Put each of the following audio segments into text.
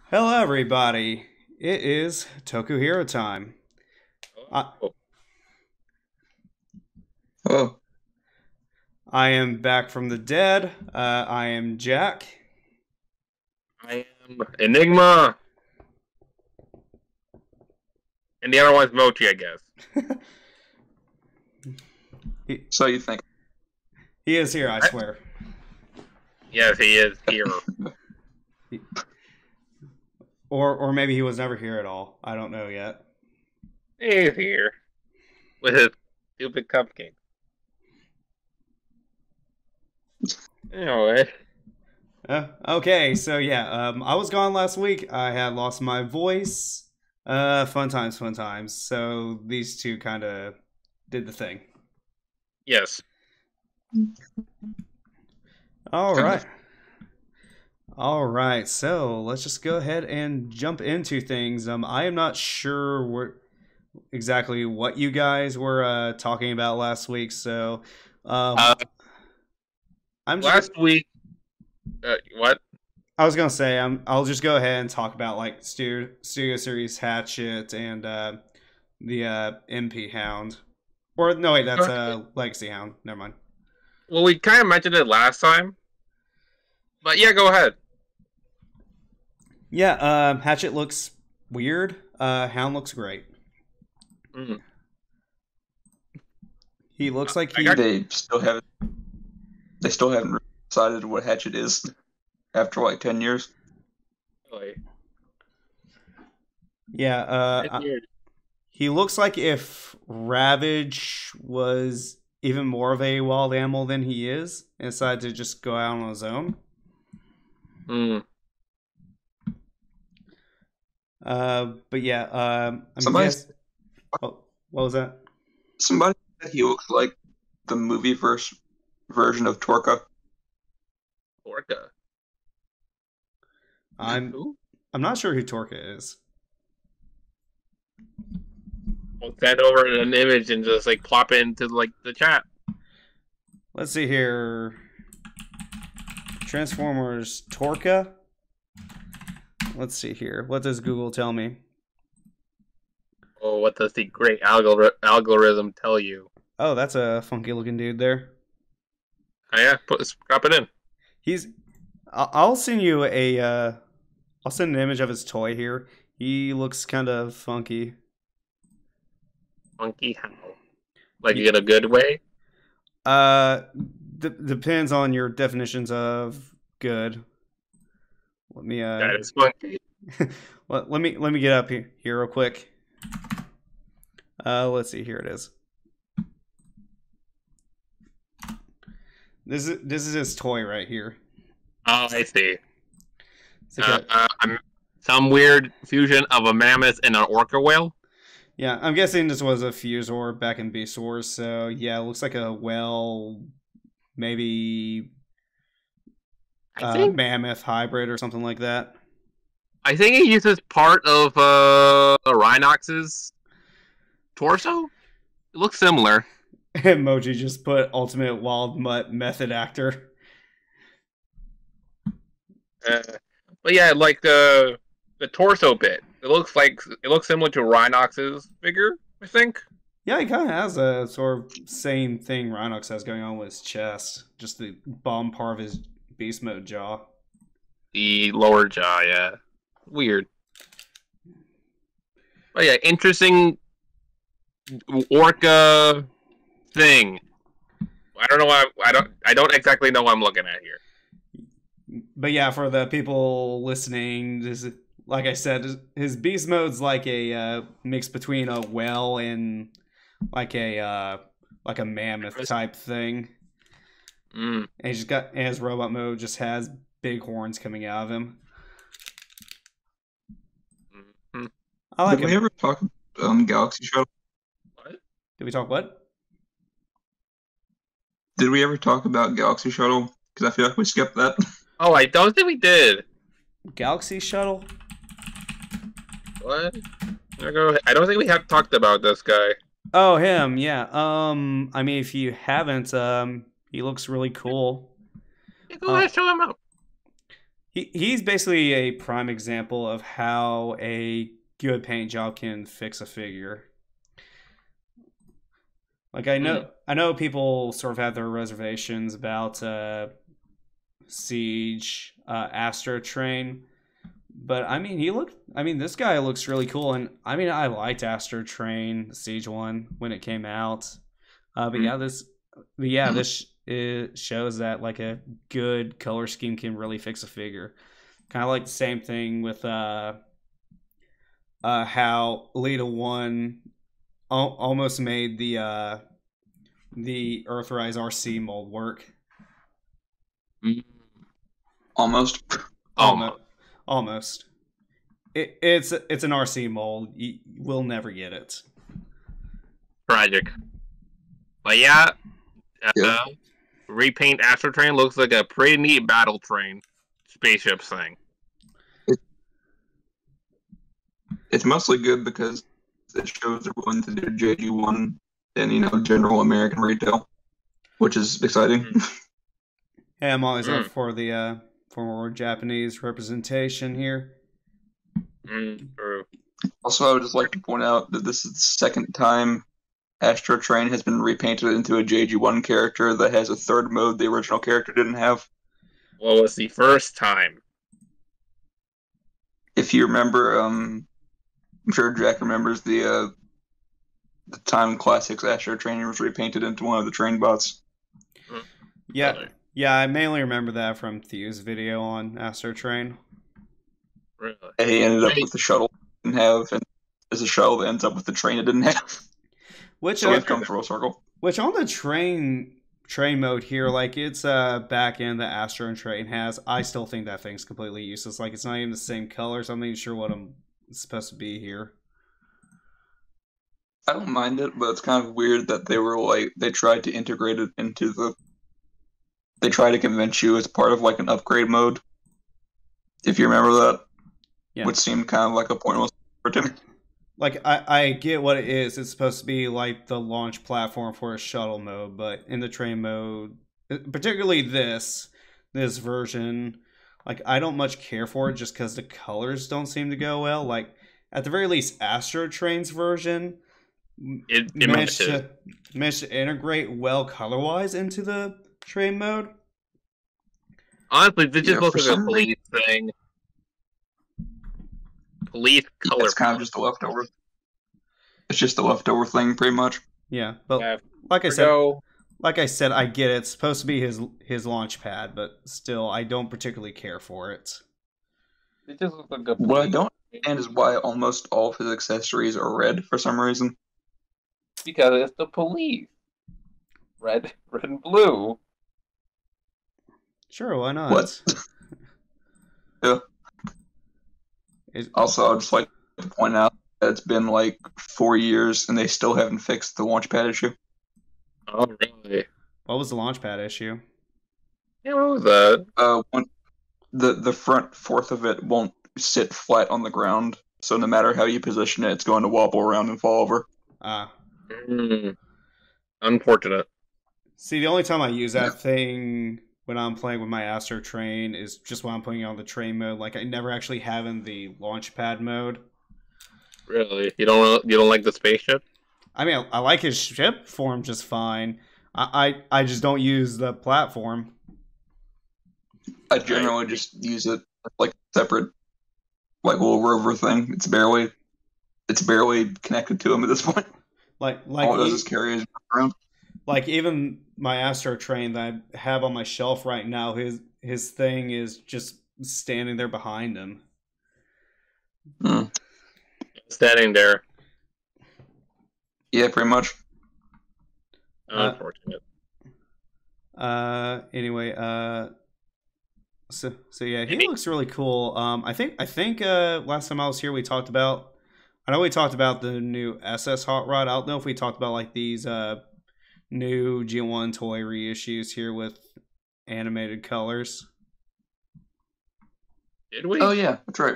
Hello, everybody. It is Toku Hero time. I, Oh, Oh, I am back from the dead. I am Jack. I am Enigma, and the other one's Mochi, I guess. he, so you think? he is here, I I, swear. yes, he is here. He- or maybe he was never here at all. I don't know yet. He's here with his stupid cupcake. Anyway, Okay, so yeah, I was gone last week. I had lost my voice. Fun times, fun times. So these two kind of did the thing. yes. All Kind right. of. All right, so let's just go ahead and jump into things. I am not sure exactly what you guys were talking about last week, so um, Uh, I'm just last week, what? I was gonna say I'll just go ahead and talk about like Studio Series Hatchet and the MP Hound, or no wait, that's Legacy Hound. Never mind. Well, we kind of mentioned it last time, but yeah, go ahead. Yeah, Hatchet looks weird. Hound looks great. Mm. He looks like I got. They still haven't decided what Hatchet is after like 10 years. Really, Yeah, it's weird. he looks like if Ravage was even more of a wild animal than he is, and decided to just go out on his own. Mm. But yeah, I'm Somebody guess. Oh, what was that? somebody said he looks like the version of Torka. Orca. I'm Who? I'm not sure who Torka is. We'll send over an image and just like plop it into like the chat. Let's see here. Transformers Torka. Let's see here. What does Google tell me? Oh, what does the great algorithm tell you? Oh, that's a funky looking dude there. Oh, yeah, drop it in. He's. I'll send you a. I'll send an image of his toy here. He looks kind of funky. Funky how? Like in a good way? Uh, depends on your definitions of good. Let me That is funky. let me get up here real quick. Let's see. Here it is. This is his toy right here. Oh, I see. It's like a, Some weird fusion of a mammoth and an orca whale. yeah, I'm guessing this was a Fusor back in Beast Wars. So yeah, it looks like a whale, maybe I think mammoth hybrid or something like that. I think he uses part of Rhinox's torso. It looks similar. Emoji just put ultimate wild mutt method actor. Uh, but yeah, like the torso bit. It looks similar to Rhinox's figure, I think. Yeah, he kind of has a sort of same thing Rhinox has going on with his chest. Just the bottom part of his beast mode jaw. The lower jaw, yeah. Weird. But yeah, interesting orca thing. I don't know why I don't exactly know what I'm looking at here. But yeah, for the people listening, this like I said, his beast mode's like a mix between a whale and like a mammoth type thing. Mm. And he's just got and his robot mode just has big horns coming out of him. Mm-hmm. I like Did we him. ever talk Galaxy Shuttle? What? Did we talk what? Did we ever talk about Galaxy Shuttle? Because I feel like we skipped that. Oh, I don't think we did. Galaxy Shuttle? What? I don't think we have talked about this guy. Oh, him, yeah. I mean, if you haven't, he looks really cool. Yeah, go ahead, show him out. he's basically a prime example of how a good paint job can fix a figure. Like I know people sort of have their reservations about Siege, Astro Train, but I mean this guy looks really cool, and I mean I liked Astro Train, the Siege one when it came out. But yeah, this it shows that like a good color scheme can really fix a figure. Kind of like the same thing with how Lita One almost made the Earthrise RC mold work. Almost. Almost. It's an RC mold. We'll never get it. Tragic. But yeah. Repaint Astro Train looks like a pretty neat battle train spaceship thing. It's mostly good because it shows they're willing to do JG1 and general American retail, which is exciting. Hey, I'm always up for the for more Japanese representation here. True. Also, I would just like to point out that this is the second time Astro Train has been repainted into a JG1 character that has a third mode the original character didn't have. What was the first time? If you remember, I'm sure Jack remembers the time Classics Astro Train was repainted into one of the train bots. Yeah, I mainly remember that from Theo's video on Astro Train. Really? And he ended up with the shuttle it didn't have, and there's a shuttle that ends up with the train it didn't have. Which so we've come full circle. Which on the train mode here, like it's back end that Astro Train has, I still think that thing's completely useless. Like it's not even the same colors. I'm not even sure what I'm supposed to be here. I don't mind it, but it's kind of weird that they tried to integrate it into they try to convince you as part of like an upgrade mode. If you remember that. Yeah. Which seemed kind of like a pointless to me. Like I get what it is. It's supposed to be like the launch platform for a shuttle mode, but in the train mode, particularly this version, like I don't much care for it just because the colors don't seem to go well. Like at the very least, Astro Train's version it managed to integrate well color wise into the train mode. Honestly, this just looks like a police thing. Police color. It's kind of just a leftover. It's just a leftover thing, pretty much. Yeah, but like I said, I get it. It's supposed to be his launch pad, but still, I don't particularly care for it. It just looks like a. What I don't understand is why almost all of his accessories are red for some reason. Because it's the police. Red and blue. Sure, why not? What? Yeah. Also, I'd just like to point out that it's been like 4 years and they still haven't fixed the launchpad issue. Oh, really? What was the launchpad issue? Yeah, what was that? The front fourth of it won't sit flat on the ground, so no matter how you position it, it's going to wobble around and fall over. Unfortunate. See, the only time I use that thing when I'm playing with my Astro Train is just when I'm putting it on the train mode. Like I never actually have in the launchpad mode. Really? You don't like the spaceship? I mean, I like his ship form just fine. I just don't use the platform. I generally just use it like separate, like little rover thing. It's barely connected to him at this point. Like all it does is carry his around. Like even my Astro Train that I have on my shelf right now, his thing is just standing there behind him. Standing there. Yeah, pretty much. Unfortunate. Anyway, so yeah, he looks really cool. I think last time I was here we talked about. I know we talked about the new SS Hot Rod. I don't know if we talked about like these new G1 toy reissues here with animated colors. Did we? Oh yeah, that's right.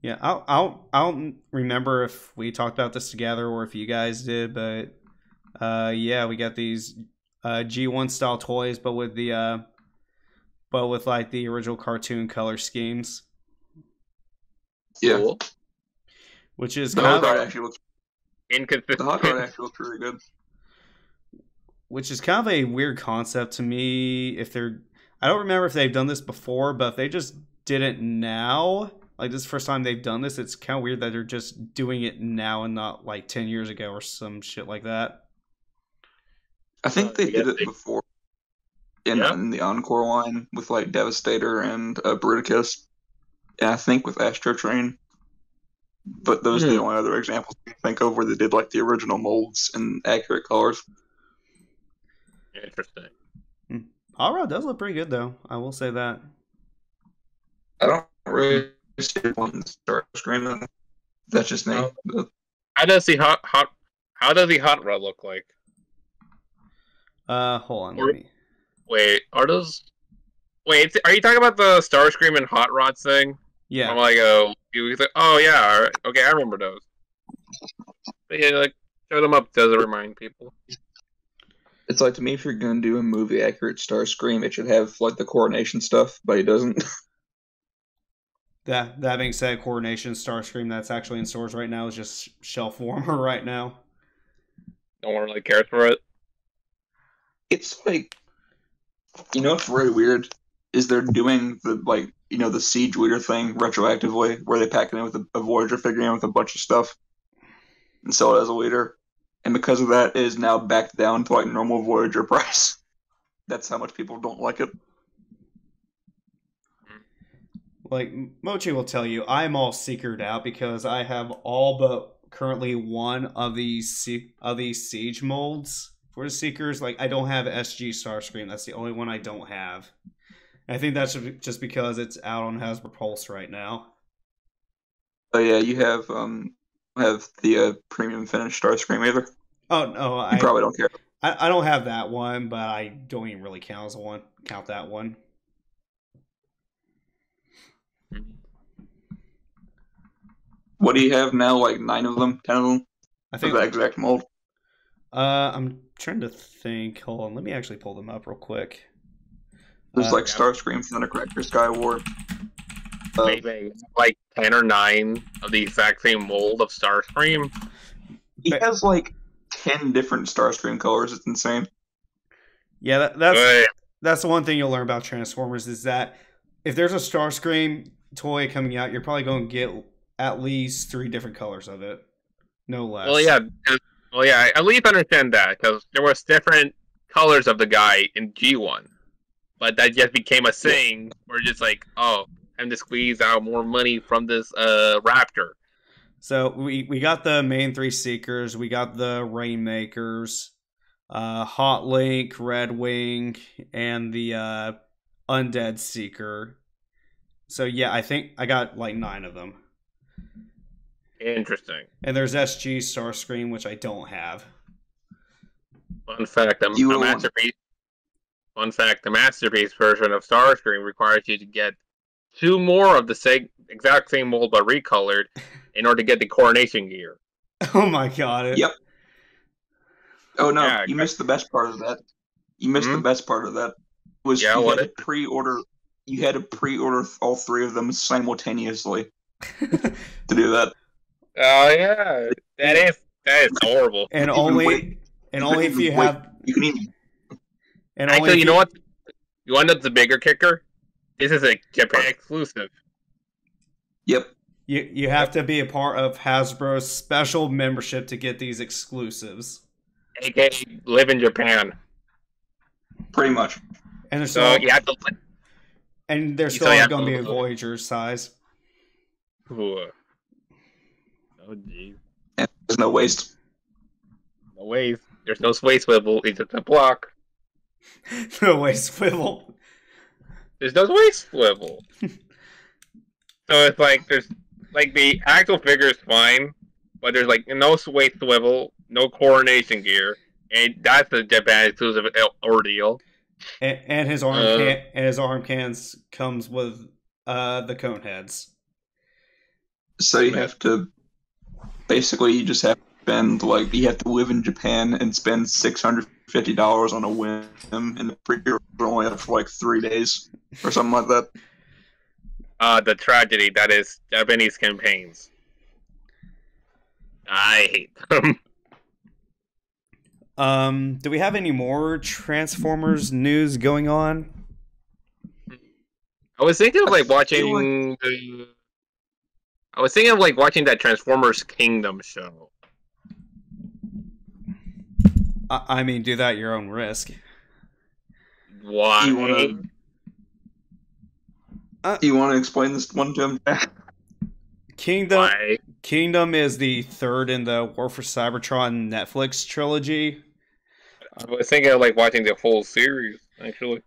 Yeah, I don't remember if we talked about this together or if you guys did, but yeah, we got these G1 style toys, but with the but with like the original cartoon color schemes. Yeah. Cool. Which is The kind hot of rod actually looks. Inconsistent. The hot rod actually looks really good. which is kind of a weird concept to me. I don't remember if they've done this before, but if they just did it now, like this is the first time they've done this, it's kind of weird that they're just doing it now and not like 10 years ago or some shit like that. I think they did it before in Yeah. the Encore line with like Devastator and Bruticus, and I think with Astro Train. But those are the only other examples I can think of where they did like the original molds and accurate colors. Interesting. Hot Rod does look pretty good though. I will say that. I don't really see one in the start screen. Though. That's just me. But How does the hot rod look like? Hold on. Wait, are you talking about the Starscream and Hot Rods thing? Yeah. I'm like, oh yeah, all right. Okay, I remember those. But yeah, like, show them up does it remind people. it's like to me, if you're gonna do a movie accurate Starscream, it should have like the coordination stuff, but it doesn't. That being said, Coordination Starscream that's actually in stores right now is just shelf warmer right now. No one really cares for it. It's like, what's really weird is they're doing the Siege Leader thing retroactively, where they pack it in with a Voyager figurine with a bunch of stuff and sell it as a leader, and because of that, it is now back down to like normal Voyager price. That's how much people don't like it. Like Mochi will tell you, I'm all seekered out because I have all but currently one of these siege molds for the Seekers. Like I don't have SG Starscream. That's the only one I don't have. I think that's just because it's out on Hasbro Pulse right now. Oh yeah, you have the premium finished Starscream either. Oh no, You probably don't care. I don't have that one, but I don't even really count that one. What do you have now? Like 9 of them, 10 of them? I think that exact mold. I'm trying to think. Hold on, let me actually pull them up real quick. There's like Starscream, Thundercracker, Skywarp. Maybe like 10 or 9 of the exact same mold of Starscream. He has like 10 different Starscream colors. It's insane. Yeah, that's the one thing you'll learn about Transformers is that if there's a Starscream toy coming out, you're probably going to get at least 3 different colors of it, no less. Well, yeah, I at least understand that because there was different colors of the guy in G1, but that just became a thing. We're just like, oh, time to squeeze out more money from this Raptor. So we got the main 3 Seekers, we got the Rainmakers, Hot Link, Red Wing, and the Undead Seeker. So yeah, I think I got like 9 of them. Interesting. And there's SG Starscream, which I don't have. Fun fact: the masterpiece version of Starscream requires you to get 2 more of the exact same mold but recolored in order to get the coronation gear. Oh my god! Yep. Oh no, yeah, you missed the best part of that. The best part of that was you had to pre-order. You had to pre-order all 3 of them simultaneously to do that. Oh yeah, that is horrible. And only if you have. And actually, you know what? You want the bigger kicker? This is a Japan exclusive. Yep. You have to be a part of Hasbro's special membership to get these exclusives. AKA live in Japan. Pretty much. And they're so you have to. And they're still going to be a Voyager size. Ooh. Oh jeez. And there's no waste. No waste. There's no sway swivel. It's just a block. No way swivel. There's no way swivel. So it's like there's like the actual figure is fine, but there's like no sway swivel, no coronation gear, and that's the Japan exclusive ordeal. And his arm cans comes with the cone heads. So you have to basically you just have to spend you have to live in Japan and spend $650 $50 on a whim, and the pre-order was only up for like 3 days or something like that. The tragedy that is Japanese campaigns. I hate them. Do we have any more Transformers news going on? I was thinking of watching that Transformers Kingdom show. I mean, do that at your own risk. Why? You want to explain this one to him? Kingdom is the third in the War for Cybertron Netflix trilogy. I was thinking of watching the whole series, actually.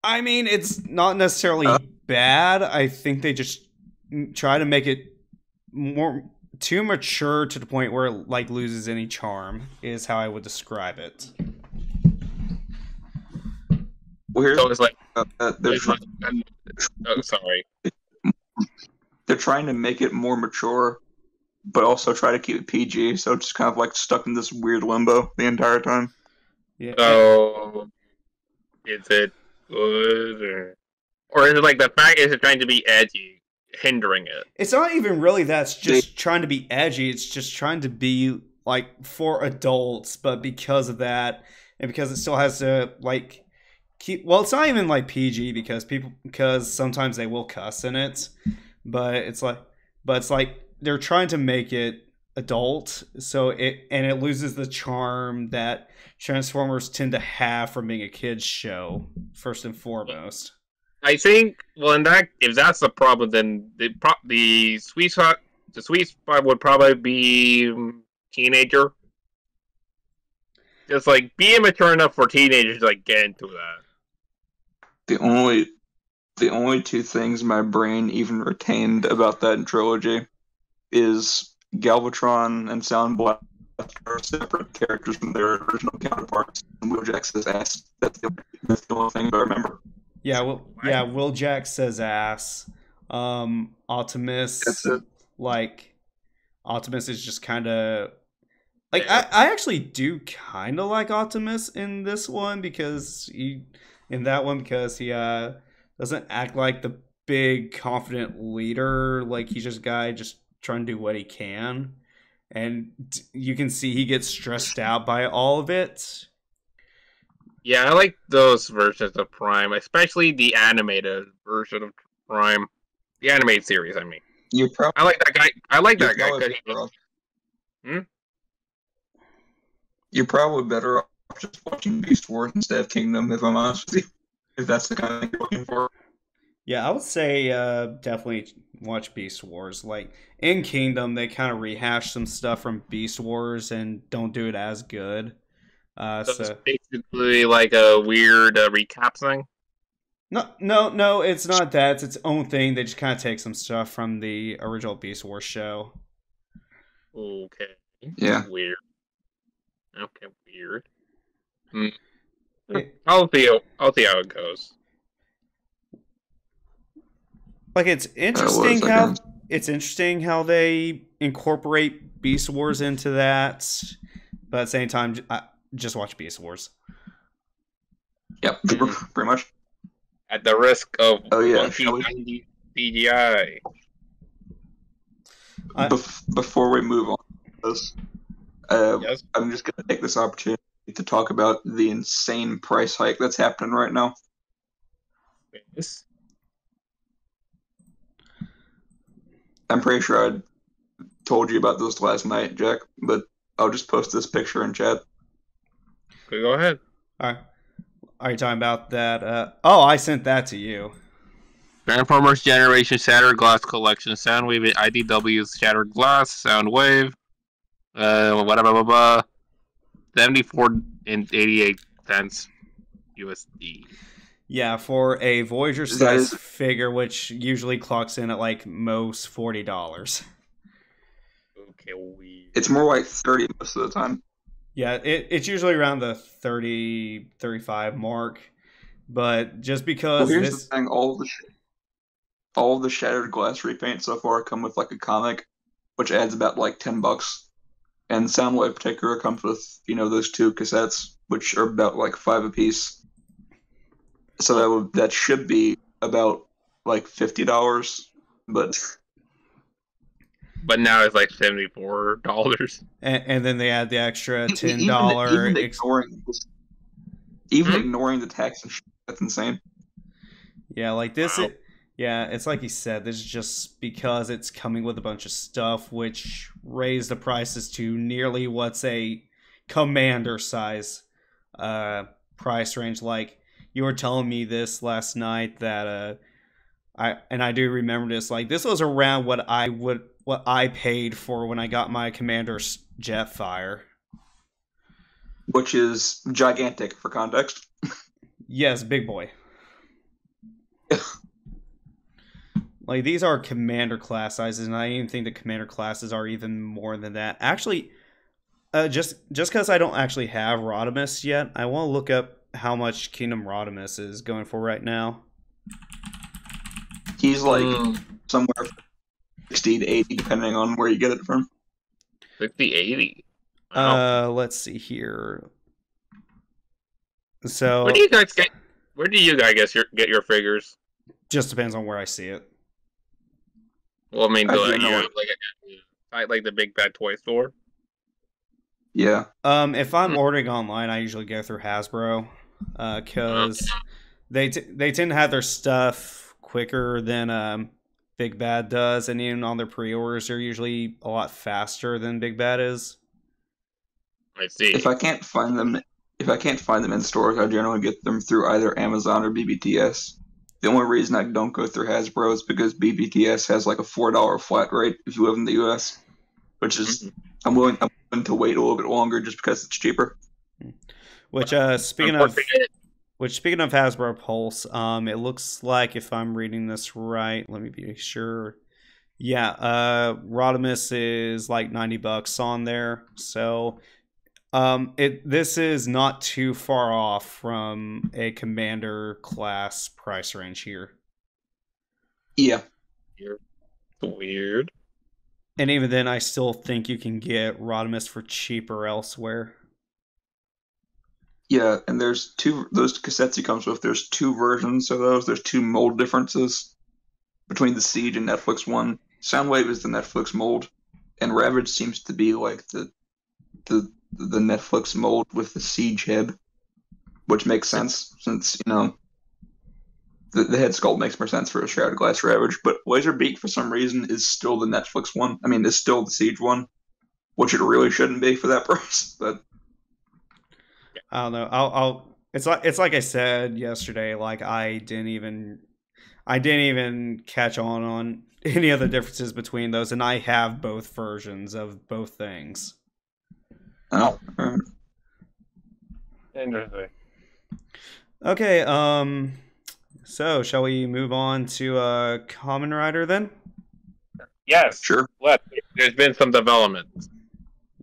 I mean, it's not necessarily bad. I think they just try to make it more too mature to the point where it loses any charm, is how I would describe it. Weird. So it's sorry. They're trying to make it more mature, but also try to keep it PG, so it's just kind of stuck in this weird limbo the entire time. Yeah. So, is it good, or is it the fact is it trying to be edgy, hindering it? It's not even really that's just trying to be edgy. It's just trying to be for adults, but because of that, and because it still has to keep. Well, it's not even PG because sometimes they will cuss in it, but it's they're trying to make it adult, so it loses the charm that Transformers tend to have from being a kids show first and foremost. I think if that's the problem, then the sweet spot would probably be teenager. Just being mature enough for teenagers to get into that. The only two things my brain even retained about that trilogy is Galvatron and Sound Blast are separate characters from their original counterparts, and Wheeljack says ass. That's the only thing I remember. Yeah, Wheeljack says ass. Optimus. That's it. Optimus is just kind of I actually do kind of like Optimus in this one because he doesn't act like the big confident leader. He's just a guy just trying to do what he can, and you can see he gets stressed out by all of it. Yeah, I like those versions of Prime, especially the animated version of Prime, the animated series. I mean, I like that guy. I like that guy. You're probably better off just watching Beast Wars instead of Kingdom, if I'm honest with you. If that's the kind of thing you're looking for. Yeah, I would say definitely watch Beast Wars. In Kingdom, they kind of rehash some stuff from Beast Wars and don't do it as good. So it's basically a weird recap thing? No, it's not that. It's its own thing. They just kind of take some stuff from the original Beast Wars show. Okay. Yeah. Weird. Okay, weird. I'll see how it goes. It's interesting how they incorporate Beast Wars into that, but at the same time, just watch Beast Wars. Yep, pretty much. At the risk of CGI. Before we move on to this, yes. I'm just going to take this opportunity to talk about the insane price hike that's happening right now. Yes. I'm pretty sure I told you about this last night, Jack, but I'll just post this picture in chat. Okay, go ahead. All right. Are you talking about that? I sent that to you. Transformers Generation Shattered Glass Collection. Soundwave IDW's Shattered Glass. Soundwave. Whatever. 74.88 USD. Yeah, for a Voyager size figure, which usually clocks in at most $40. Okay, weird. It's more like 30 most of the time. Yeah, it's usually around the 30, 35 mark. But just because here's the thing, all of the Shattered Glass repaints so far come with a comic, which adds about $10. and Soundwave Particular comes with those 2 cassettes, which are about like 5 apiece. So that should be about like $50, but now it's like $74. And then they add the extra $10. Even ignoring the tax and shit, that's insane. Yeah, like this. Wow. It's like you said. This is just because it's coming with a bunch of stuff, which raised the prices to nearly what's a commander size price range. Like you were telling me this last night that I do remember this. Like this was around what I paid for when I got my commander's Jetfire, which is gigantic for context. Yes, big boy. Like these are commander class sizes, and I even think the commander classes are even more than that. Actually, just because I don't actually have Rodimus yet, I want to look up how much Kingdom Rodimus is going for right now. He's like somewhere from 60 to 80, depending on where you get it from. 60, 80. Wow. Let's see here. So Where do you guys get your figures? Just depends on where I see it. Well, I mean, do I you know like the big bad toy store? Yeah. If I'm ordering online, I usually go through Hasbro, because they tend to have their stuff quicker than Big Bad does, and even on their pre-orders, they're usually a lot faster than Big Bad is. I see. If I can't find them in stores, I generally get them through either Amazon or BBTS. The only reason I don't go through Hasbro is because BBTS has like a $4 flat rate if you live in the US, which is I'm willing to wait a little bit longer just because it's cheaper. Which speaking of Hasbro Pulse, it looks like, if I'm reading this right, let me be sure. Yeah, Rodimus is like $90 on there, so this is not too far off from a commander class price range here. Yeah. Weird. And even then, I still think you can get Rodimus for cheaper elsewhere. Yeah, and there's those cassettes he comes with. There's 2 versions of those. There's 2 mold differences between the Siege and Netflix one. Soundwave is the Netflix mold, and Ravage seems to be like the Netflix mold with the Siege head, which makes sense since the head sculpt makes more sense for a Shrouded Glass Ravage. But Laserbeak for some reason is still the Netflix one. I mean, is still the Siege one, which it really shouldn't be for that price. But I don't know. It's like I said yesterday. Like I didn't even catch on any of the differences between those, and I have both versions of both things. Oh. Interesting. Okay, so shall we move on to Kamen Rider then? Yes. Sure. There's been some developments.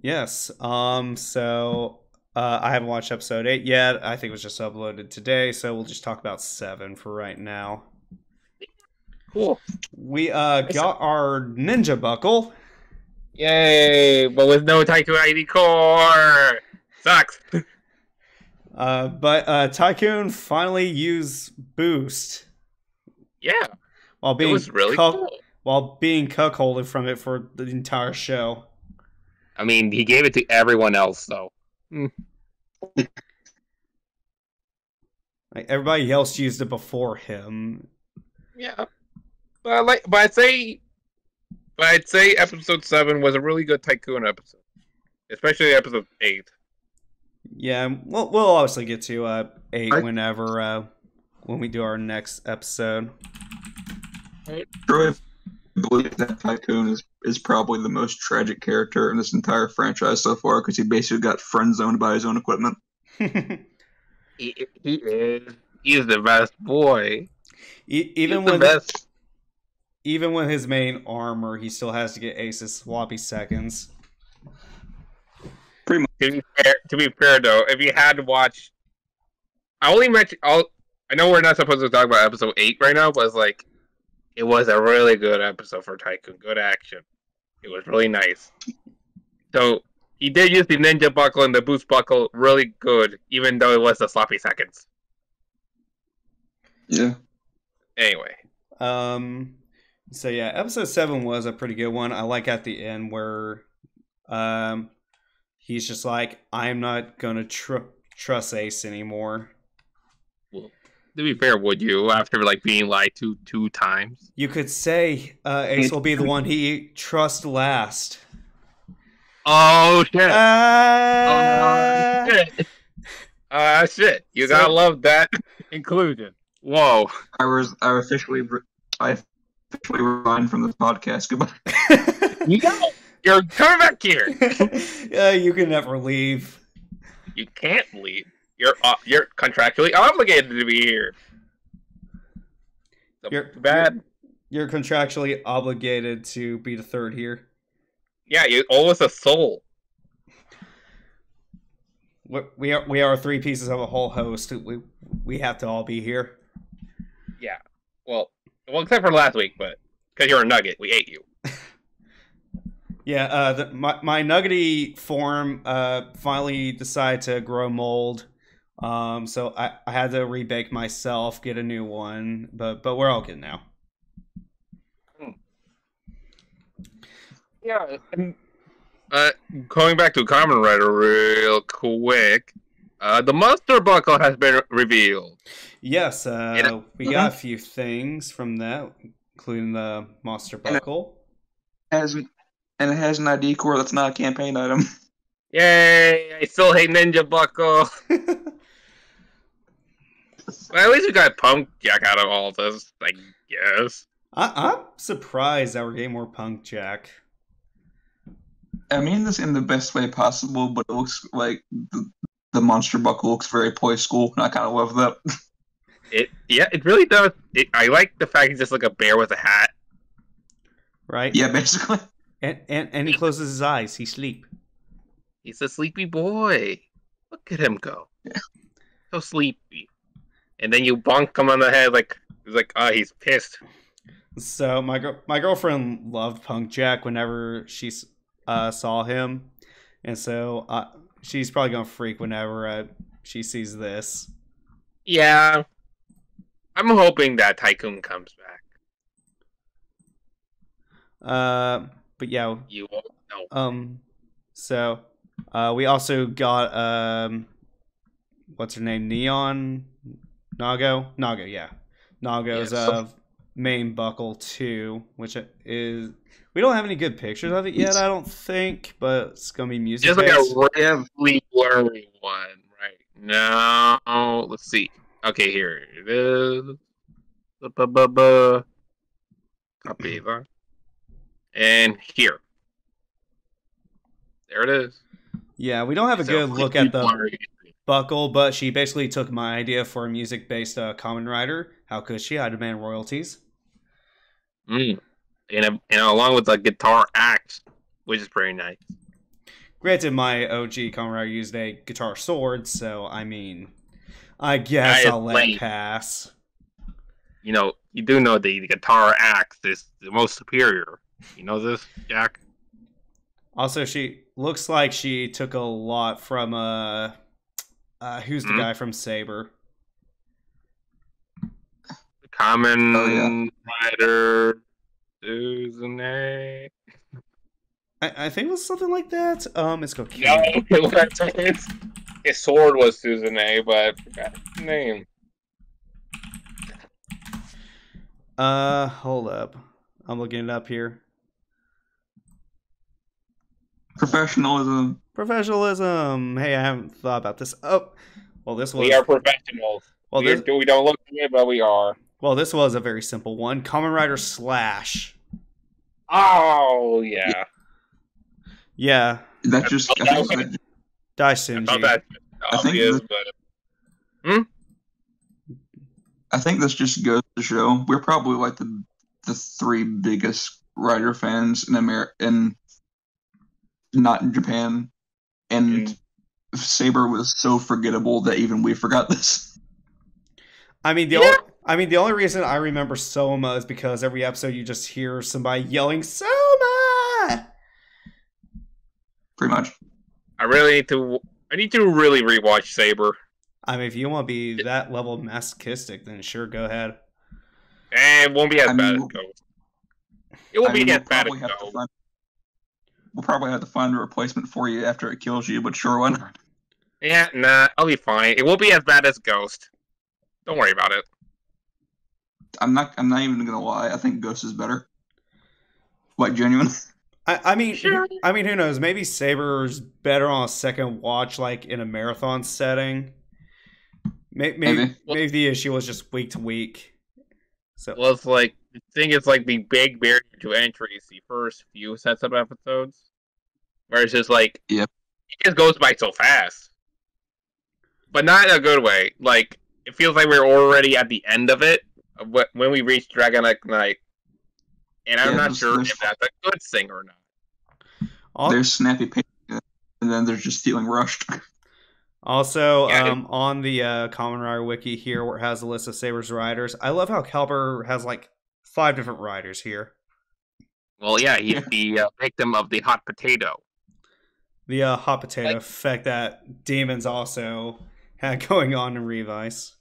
Yes. So I haven't watched episode 8 yet. I think it was just uploaded today, so we'll just talk about 7 for right now. Cool. We got our ninja buckle. Yay! But with no Tycoon ID core! Sucks! But Tycoon finally used Boost. Yeah. While being it was really cool. While being cuckolded from it for the entire show. I mean, he gave it to everyone else, though. Like everybody else used it before him. Yeah. But I'd say episode 7 was a really good Tycoon episode, especially episode 8. Yeah, we'll obviously get to 8 when we do our next episode. Troy, I believe that Tycoon is probably the most tragic character in this entire franchise so far because he basically got friend zoned by his own equipment. He is. He's the best boy. Even with his main armor, he still has to get Ace's sloppy seconds. Pretty much. To be fair, though, if you had to watch, I know we're not supposed to talk about episode 8 right now, but it was a really good episode for Tycoon. Good action. It was really nice. So he did use the ninja buckle and the boost buckle really good, even though it was the sloppy seconds. Yeah. Anyway. So yeah, episode 7 was a pretty good one. I like at the end where he's just like, I'm not gonna trust Ace anymore. Well, to be fair, would you, after like being lied to 2 times? You could say Ace will be the one he trusts last. Oh shit! Shit! Shit! You gotta love that inclusion. Whoa! I officially resigned from this podcast. Goodbye. You're coming back here. You can never leave. You can't leave. You're contractually obligated to be here. So you're bad. You're contractually obligated to be the third here. Yeah, you owe us a soul. We are 3 pieces of a whole host. We have to all be here. Yeah. Well, except for last week, but because you're a nugget, we ate you. Yeah. My nuggety form finally decided to grow mold. So I had to rebake myself, get a new one, but we're all good now. Yeah. Going back to Kamen Rider real quick, the Monster Buckle has been revealed. Yes, we got a few things from that, including the Monster Buckle. And it has an ID core that's not a campaign item. Yay! I still hate Ninja Buckle. Well, at least we got Punk Jack out of all this, I guess. I'm surprised that we're getting more Punk Jack. I mean this in the best way possible, but it looks like the Monster Buckle looks very play school, and I kind of love that. It really does. I like the fact he's just like a bear with a hat. Right? Yeah, basically. And he closes his eyes. He sleep. He's a sleepy boy. Look at him go. Yeah. So sleepy. And then you bonk him on the head he's pissed. So my girlfriend loved Punk Jack whenever she saw him, and so she's probably gonna freak whenever she sees this. Yeah, I'm hoping that Tycoon comes back. But yeah, you won't know. So we also got what's her name? Nago, yeah. Nago's main buckle too, which is, we don't have any good pictures of it yet, I don't think, but it's gonna be music. Just like a really blurry one right now. Let's see. Okay, here it is. Copy that. And here. There it is. Yeah, we don't have a good look at the buckle, but she basically took my idea for a music-based Kamen Rider. How could she? I demand royalties. And along with the guitar axe, which is pretty nice. Granted, my OG Kamen Rider used a guitar sword, so I mean, I guess I'll let it pass. You know, you do know the guitar axe is the most superior. You know this, Jack? Also, she looks like she took a lot from who's the guy from Saber? Kamen Rider Suzune. I think it was something like that. Let's go. No, his sword was Suzune, but I forgot his name. Hold up. I'm looking it up here. Professionalism. Hey, I haven't thought about this. Oh, well, this was. We are professionals. Well, we don't look good, but we are. Well, this was a very simple one. Kamen Rider Slash. Oh, yeah. Yeah. That just... Daishinji. I think this just goes to show we're probably like the 3 biggest Rider fans in America, and not in Japan. And Saber was so forgettable that even we forgot this. I mean, the only reason I remember Soma is because every episode you just hear somebody yelling Soma. Pretty much. I need to really rewatch Saber. I mean, if you want to be that level masochistic, then sure, go ahead. And it won't be as bad as Ghost. It won't be as bad as Ghost. We'll probably have to find a replacement for you after it kills you, but sure, why not? Yeah, nah, I'll be fine. It won't be as bad as Ghost. Don't worry about it. I'm not even gonna lie. I think Ghost is better. Like, genuine. I mean, Sure. who knows? Maybe Saber's better on a second watch, like in a marathon setting. Maybe the issue was just week to week. So, well, it's like the thing is like the big barrier to entry is the first few sets of episodes, where it's just like it just goes by so fast, but not in a good way. Like it feels like we're already at the end of it when we reach Dragon Night, and I'm not sure if that's a good thing or not. There's snappy pace, and then they're just feeling rushed. Also, on the Common Rider Wiki here, where it has a list of Saber's riders, I love how Caliber has like 5 different riders here. Well, yeah, he's the victim of the hot potato. The hot potato effect that demons also had going on in Revice.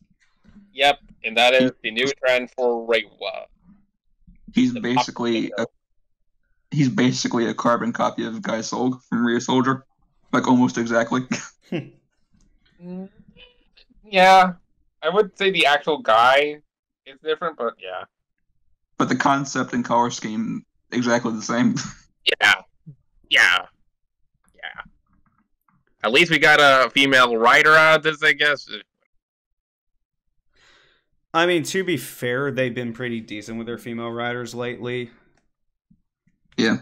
Yep, and that is the new trend for Reiwa. He's basically a carbon copy of Guy Solg from Ria Soldier, like almost exactly. Yeah, I would say the actual guy is different, but yeah. But the concept and color scheme exactly the same. Yeah. At least we got a female writer out of this, I guess. I mean, to be fair, they've been pretty decent with their female writers lately. Yeah.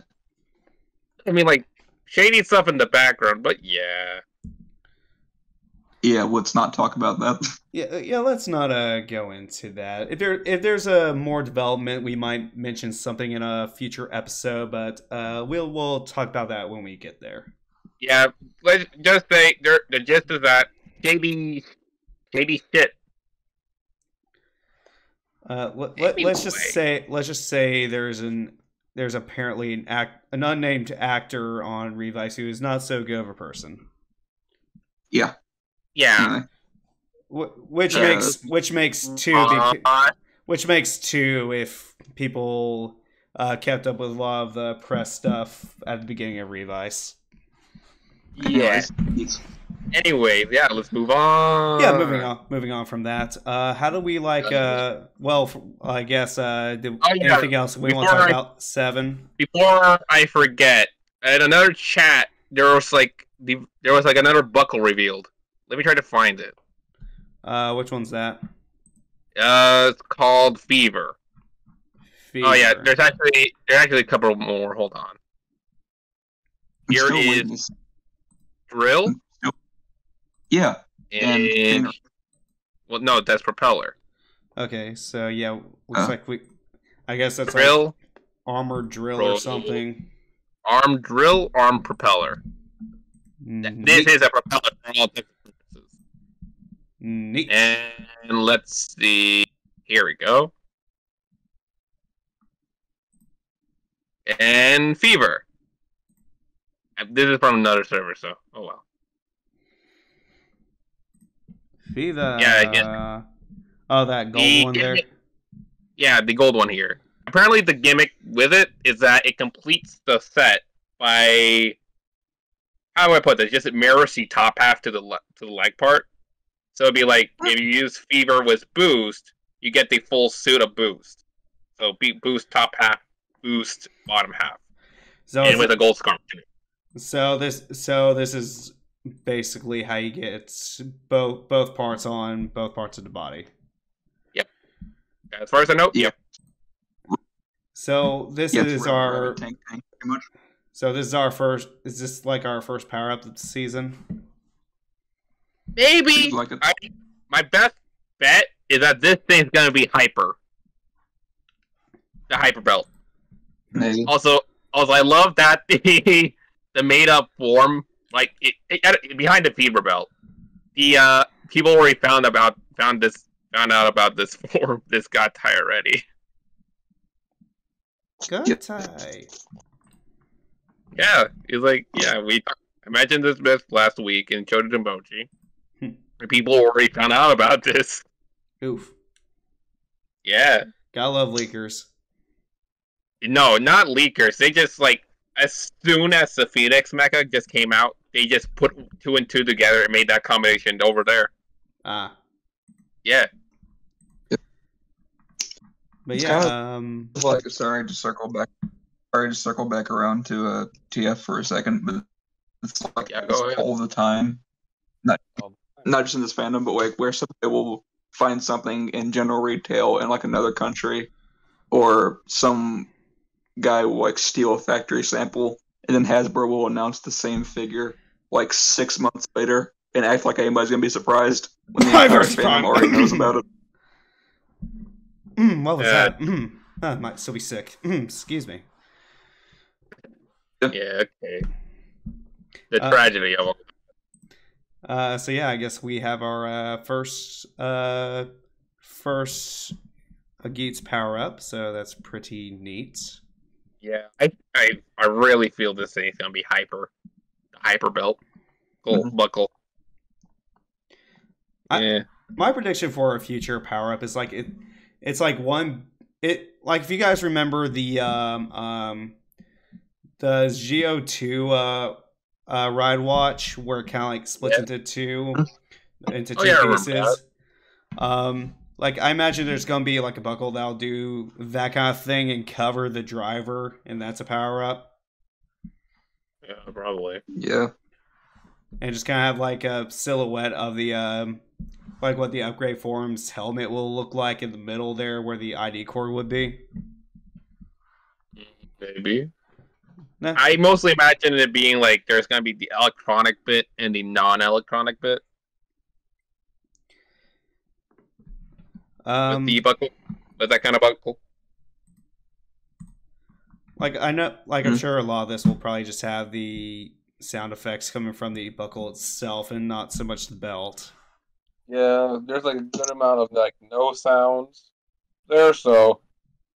I mean, like, shady stuff in the background, but yeah. Yeah, let's not talk about that. Yeah. Let's not go into that. If there's more development, we might mention something in a future episode, but we'll talk about that when we get there. Yeah, let's just say the gist is that shady shit. Let's just say there's apparently an unnamed actor on Revice who is not so good of a person. Yeah. Yeah. Which makes two if people kept up with a lot of the press stuff at the beginning of Revice. Yeah. Anyways, yeah, let's move on. Yeah, moving on from that. How do we like? I guess. Anything else we want to talk about? 7. Before I forget, in another chat, there was like another buckle revealed. Let me try to find it. Which one's that? It's called Fever. Oh yeah, there's actually a couple more. Hold on. Here is Drill. Yeah. And well, no, that's Propeller. Okay, so yeah, looks like I guess that's Drill, like armored drill or something. Armed Drill, Armed Propeller. This is a propeller for all intents and purposes. Neat. And let's see. Here we go. And Fever. This is from another server, so oh well. Fever. Yeah, I guess. Oh, that gold one there. Yeah, the gold one here. Apparently, the gimmick with it is that it completes the set by, how do I put this? Just it mirrors the top half to the leg part. So it'd be like if you use Fever with Boost, you get the full suit of Boost. So Boost top half, Boost bottom half, and with a gold scarf. So this is basically how you get both parts on both parts of the body. Yep. As far as I know, yep. So this is our tank, pretty much. So this is our first. Is this like our first power up of the season? Maybe. My best bet is that this thing's gonna be hyper. The hyper belt. Maybe. Also, I love that the made up form, like it behind the Fever belt. The people already found out about this form. This Gatai already. Gatai. Yeah, he's like, yeah, I mentioned this myth last week and showed it to Mochi. And people already found out about this. Oof. Yeah. Gotta love leakers. No, not leakers. They just, like, as soon as the Phoenix mecha just came out, they just put 2 and 2 together and made that combination over there. Ah. Yeah. But It's yeah, kind of like, sorry to circle back around to TF for a second, but it's like go ahead. all the time. Not just in this fandom, but like where somebody will find something in general retail in like another country, or some guy will like steal a factory sample, and then Hasbro will announce the same figure like 6 months later and act like anybody's gonna be surprised when the entire fandom already knows about it. What was that? I might still be sick. Excuse me. Yeah, okay. The tragedy of it. So yeah, I guess we have our first Geats power up, so that's pretty neat. Yeah, I really feel this thing's gonna be hyper belt, buckle. Yeah. My prediction for a future power up is like it's like if you guys remember the Geo 2 ride watch where it kind of like splits into two pieces. Like I imagine there's gonna be like a buckle that'll do that kind of thing and cover the driver, and that's a power up. Yeah, probably. Yeah. And just kind of have like a silhouette of the like what the upgrade form's helmet will look like in the middle there, where the ID cord would be. Maybe. Nah. I mostly imagine it being like there's gonna be the electronic bit and the non-electronic bit. With the buckle, with that kind of buckle. Like I know, like I'm sure a lot of this will probably just have the sound effects coming from the buckle itself and not so much the belt. Yeah, there's like a good amount of like no sounds there, so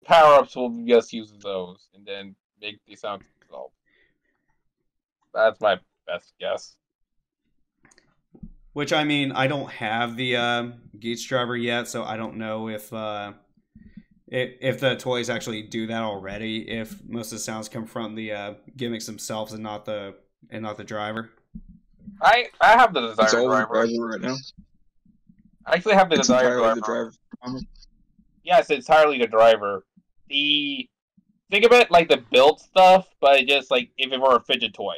power-ups will just use those and then make the sound themselves. That's my best guess. Which I mean, I don't have the Geats driver yet, so I don't know if the toys actually do that already. If most of the sounds come from the gimmicks themselves and not the driver. I have the desired It's all driver. the driver right now. I actually have the desired driver. The driver. Yes, it's entirely the driver. Think of it like the built stuff, but just like if it were a fidget toy.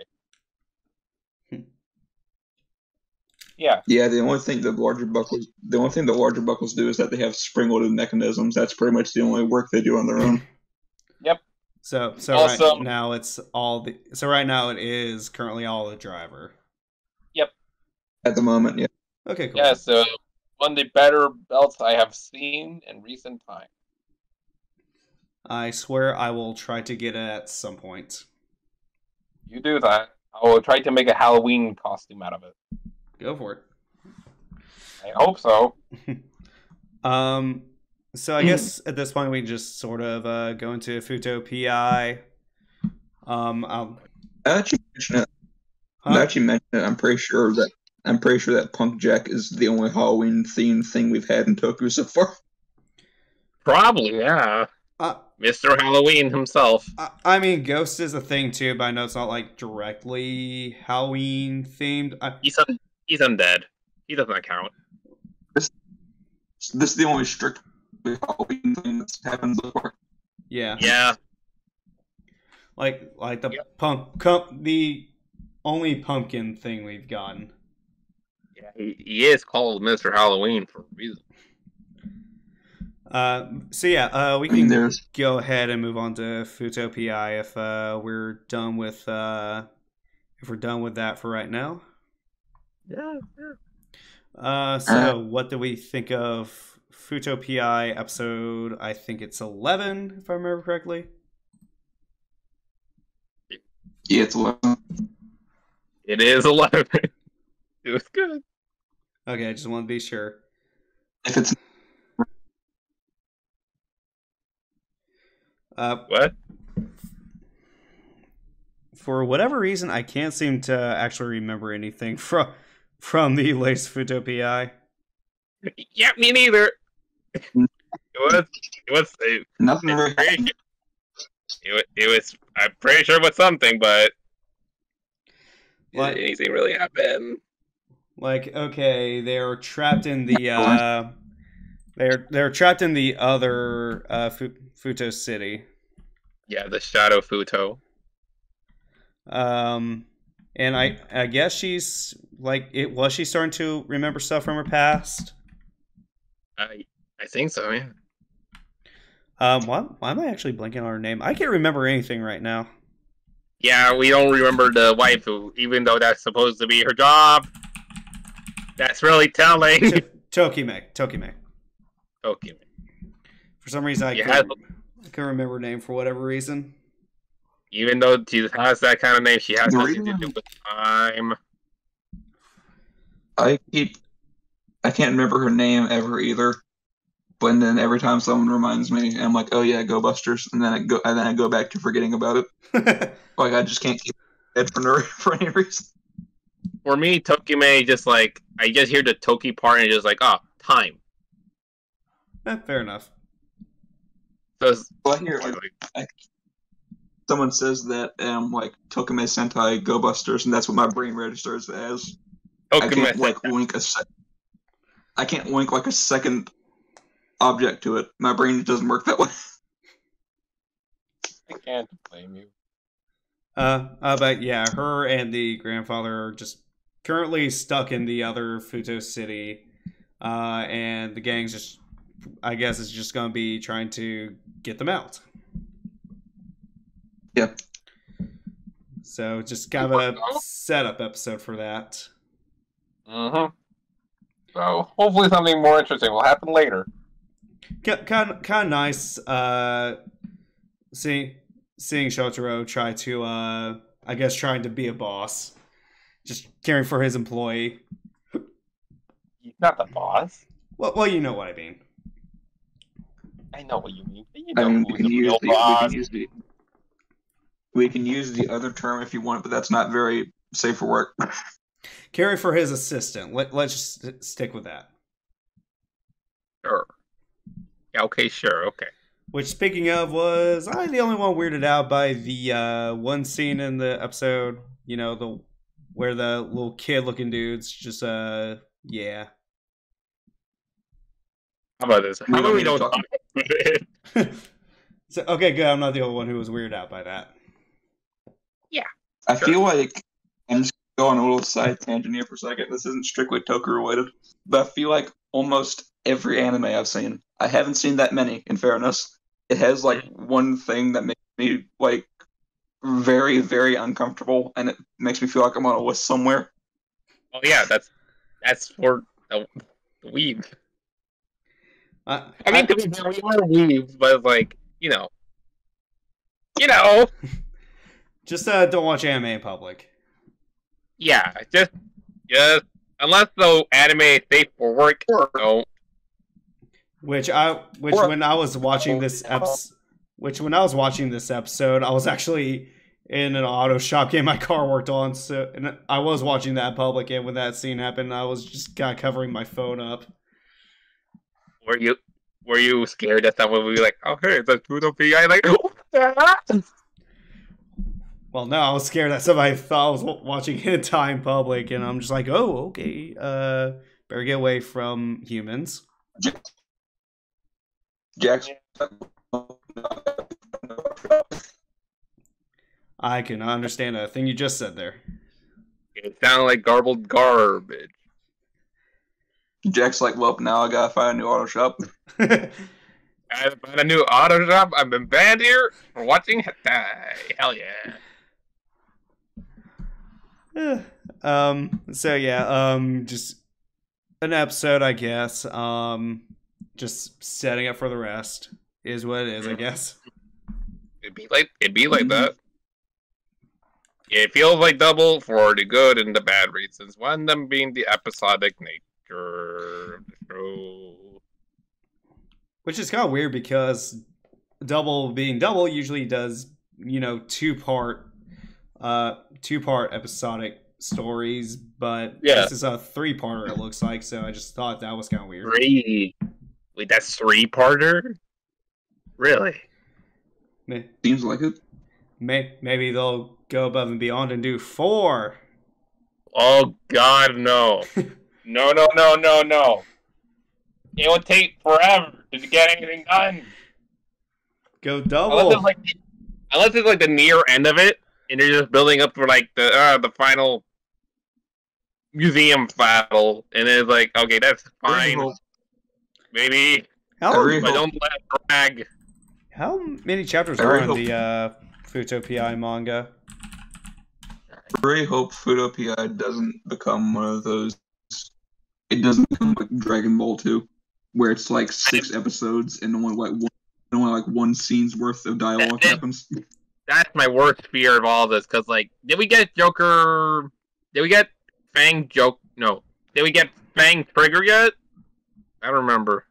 Yeah. Yeah, the only thing the larger buckles do is that they have spring-loaded mechanisms. That's pretty much the only work they do on their own. Yep. So also, right now right now it is currently all the driver. Yep. At the moment, yeah. Okay, cool. Yeah, so one of the better belts I have seen in recent time. I swear I will try to get it at some point. You do that. I will try to make a Halloween costume out of it. Go for it. I hope so. So I guess at this point we can just sort of go into Futo PI. Now that you mention it, I'm pretty sure that Punk Jack is the only Halloween themed thing we've had in Toku so far. Probably, yeah. Mr. Halloween himself. I mean, Ghost is a thing too, but I know it's not like directly Halloween themed. He's undead. He doesn't count. This is the only strict Halloween thing that's happened so far. Yeah. Yeah. Like the the only pumpkin thing we've gotten. Yeah, he is called Mr. Halloween for a reason. So yeah, we can go ahead and move on to Futo PI if we're done with that for right now. Yeah. So what do we think of Futo PI episode? I think it's 11, if I remember correctly. Yeah, it's 11. It is 11. It was good. Okay, I just want to be sure. If it's what? for whatever reason, I can't seem to actually remember anything from the latest Futopia. Yeah, me neither. Nothing very. It was. I'm pretty sure it was something, but Like, did anything really happen? Like, okay, they're trapped in the they're trapped in the other Futo city. Yeah, the Shadow Futo. And I guess she's like was she starting to remember stuff from her past? I think so, yeah. Why am I actually blanking on her name? I can't remember anything right now. Yeah, we don't remember the waifu, even though that's supposed to be her job. That's really telling. Tokime. Okay. For some reason, I couldn't remember her name for whatever reason. Even though she has that kind of name, she has nothing to do with time. I can't remember her name ever either. But then every time someone reminds me, I'm like, oh yeah, Go Busters, and then I go back to forgetting about it. Like I just can't keep it for any reason. For me, Tokime just like I just hear the Toki part and just like, oh, time. Fair enough. So well, I hear someone says that like Tokime Sentai Go Busters, and that's what my brain registers as. I can't link like a second object to it. My brain doesn't work that way. I can't blame you. But yeah, her and the grandfather are just currently stuck in the other Futo city, and the gang's just, I guess, is just going to be trying to get them out. Yeah. So just kind of a setup episode for that. So hopefully something more interesting will happen later. Kind of nice. Seeing Shotaro try to, I guess, trying to be a boss, just caring for his employee. He's not the boss. Well, you know what I mean. I know what you mean. We can use the other term if you want, but that's not very safe for work. Caring for his assistant. Let's just stick with that. Sure. Yeah, okay, sure, okay. Which, speaking of, was I the only one weirded out by the one scene in the episode? You know, where the little kid-looking dude's just yeah. How about this? How about we don't talk about it? So, okay, good. I'm not the only one who was weirded out by that. Yeah. I feel like I'm just going a little side tangent here for a second. This isn't strictly Toku related, but I feel like almost every anime I've seen, I haven't seen that many, in fairness, it has like one thing that makes me like very, very uncomfortable, and it makes me feel like I'm on a list somewhere. Oh yeah, that's for the weeb. I mean, we are weebs, but like you know. Just don't watch anime in public. Yeah, just unless the anime is safe for work, don't. When I was watching this episode, I was actually in an auto shop getting my car worked on, so and I was watching that in public, and when that scene happened, I was just kind of covering my phone up. Were you scared that someone would be like, oh hey, it's a Futopia? Like, oh, well, no, I was scared that somebody thought I was watching hentai in public, and I'm just like, oh, okay, better get away from humans. Jackson. I can understand a thing you just said there. It sounded like garbled garbage. Jack's like, well, now I gotta find a new auto shop. I gotta find a new auto shop. I've been banned here for watching hentai. Hell yeah. So yeah, just an episode, I guess. Just setting up for the rest is what it is, I guess. It'd be like that. It feels like double for the good and the bad reasons. One of them being the episodic nature of the show. Which is kind of weird because double being double usually does, 2-part 2-part episodic stories, but Yeah. this is a 3-parter. It looks like, so I just thought that was kind of weird. 3. Wait, that's 3-parter? Really? Seems like it. Maybe they'll go above and beyond and do 4. Oh God, no! No! It would take forever to get anything done. Go double. Unless it's like the near end of it, and they're just building up for like the final museum battle, and it's like, okay, that's fine. Maybe. But don't let it drag. How many chapters are in the Futo-Pi manga? I really hope Futo-Pi doesn't become one of those. It doesn't become like Dragon Ball 2, where it's like 6 episodes and only like one scene's worth of dialogue happens. That's my worst fear of all this, because like, did we get Joker? Did we get Fang Joke? No. Did we get Fang Trigger yet? I don't remember.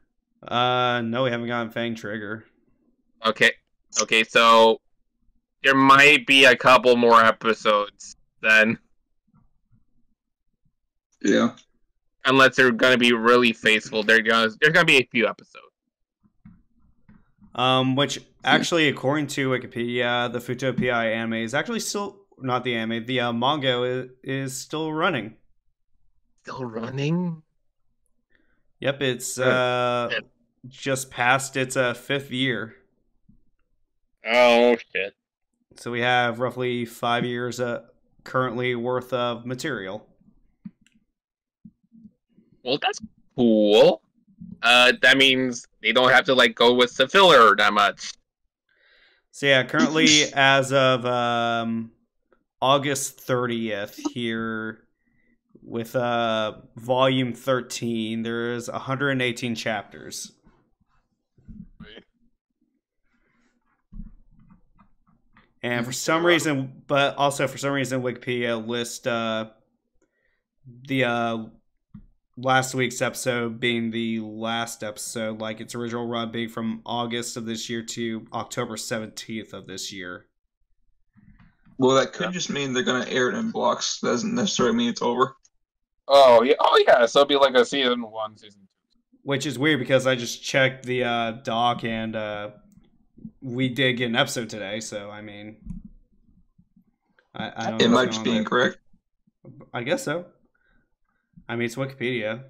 No, we haven't gotten Fang Trigger. Okay, so there might be a couple more episodes then. Yeah. Unless they're gonna be really faithful, there's gonna be a few episodes. Which actually, according to Wikipedia, the Futo-Pi anime is actually still not the anime. The manga is still running. Still running? Yep, it's just past its 5th year. Oh shit! So we have roughly 5 years currently worth of material. Well, that's cool. That means they don't have to like go with the filler that much. So yeah, currently as of August 30th here with volume 13, there's 118 chapters. And for some reason, Wikipedia lists the last week's episode being the last episode, like its original run being from August of this year to October 17th of this year. Well, that could just mean they're going to air it in blocks. That doesn't necessarily mean it's over. Oh yeah. So it'll be like a season 1, season 2. Which is weird because I just checked the doc and we did get an episode today. So I mean, I don't know. It might just be incorrect. I guess so. I mean, it's Wikipedia.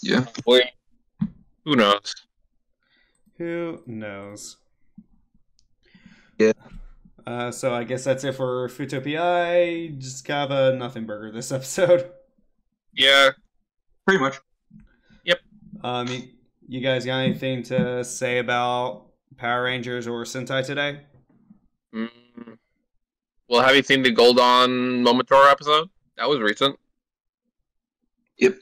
Yeah. Wait. Who knows? Who knows? Yeah. So I guess that's it for Futo-Pi. Just kind of a nothing burger this episode. Yeah. Pretty much. Yep. You guys got anything to say about Power Rangers or Sentai today? Well, have you seen the Goldon Momotaro episode? That was recent. Yep.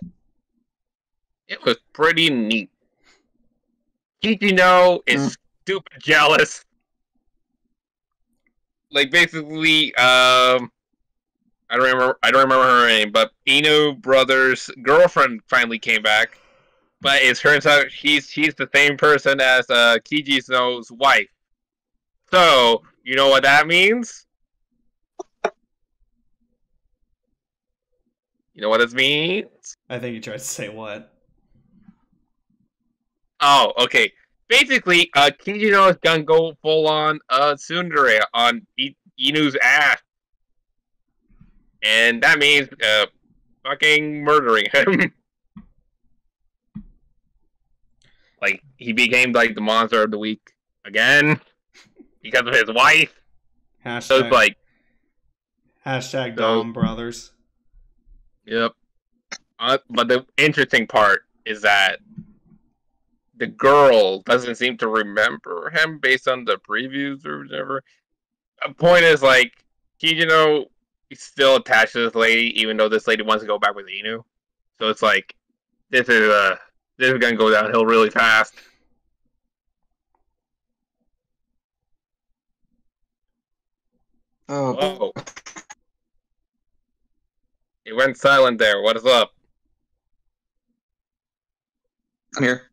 It was pretty neat. Kichino is stupid jealous. Like basically, I don't remember her name, but Inu brother's girlfriend finally came back. But it turns out she's the same person as Kijino's wife. So you know what that means? You know what it means? I think you tried to say what. Oh, okay. Basically, Kijino is gonna go full on tsundere on Inu's ass. And that means fucking murdering him. Like, he became like the monster of the week again because of his wife. So it's like hashtag Dom Brothers. Yep. But the interesting part is that the girl doesn't seem to remember him based on the previews or whatever. The point is, like, Kijino is still attached to this lady, even though this lady wants to go back with Inu. So it's like, this is gonna go downhill really fast. Oh. Whoa. It went silent there. What is up? I'm here.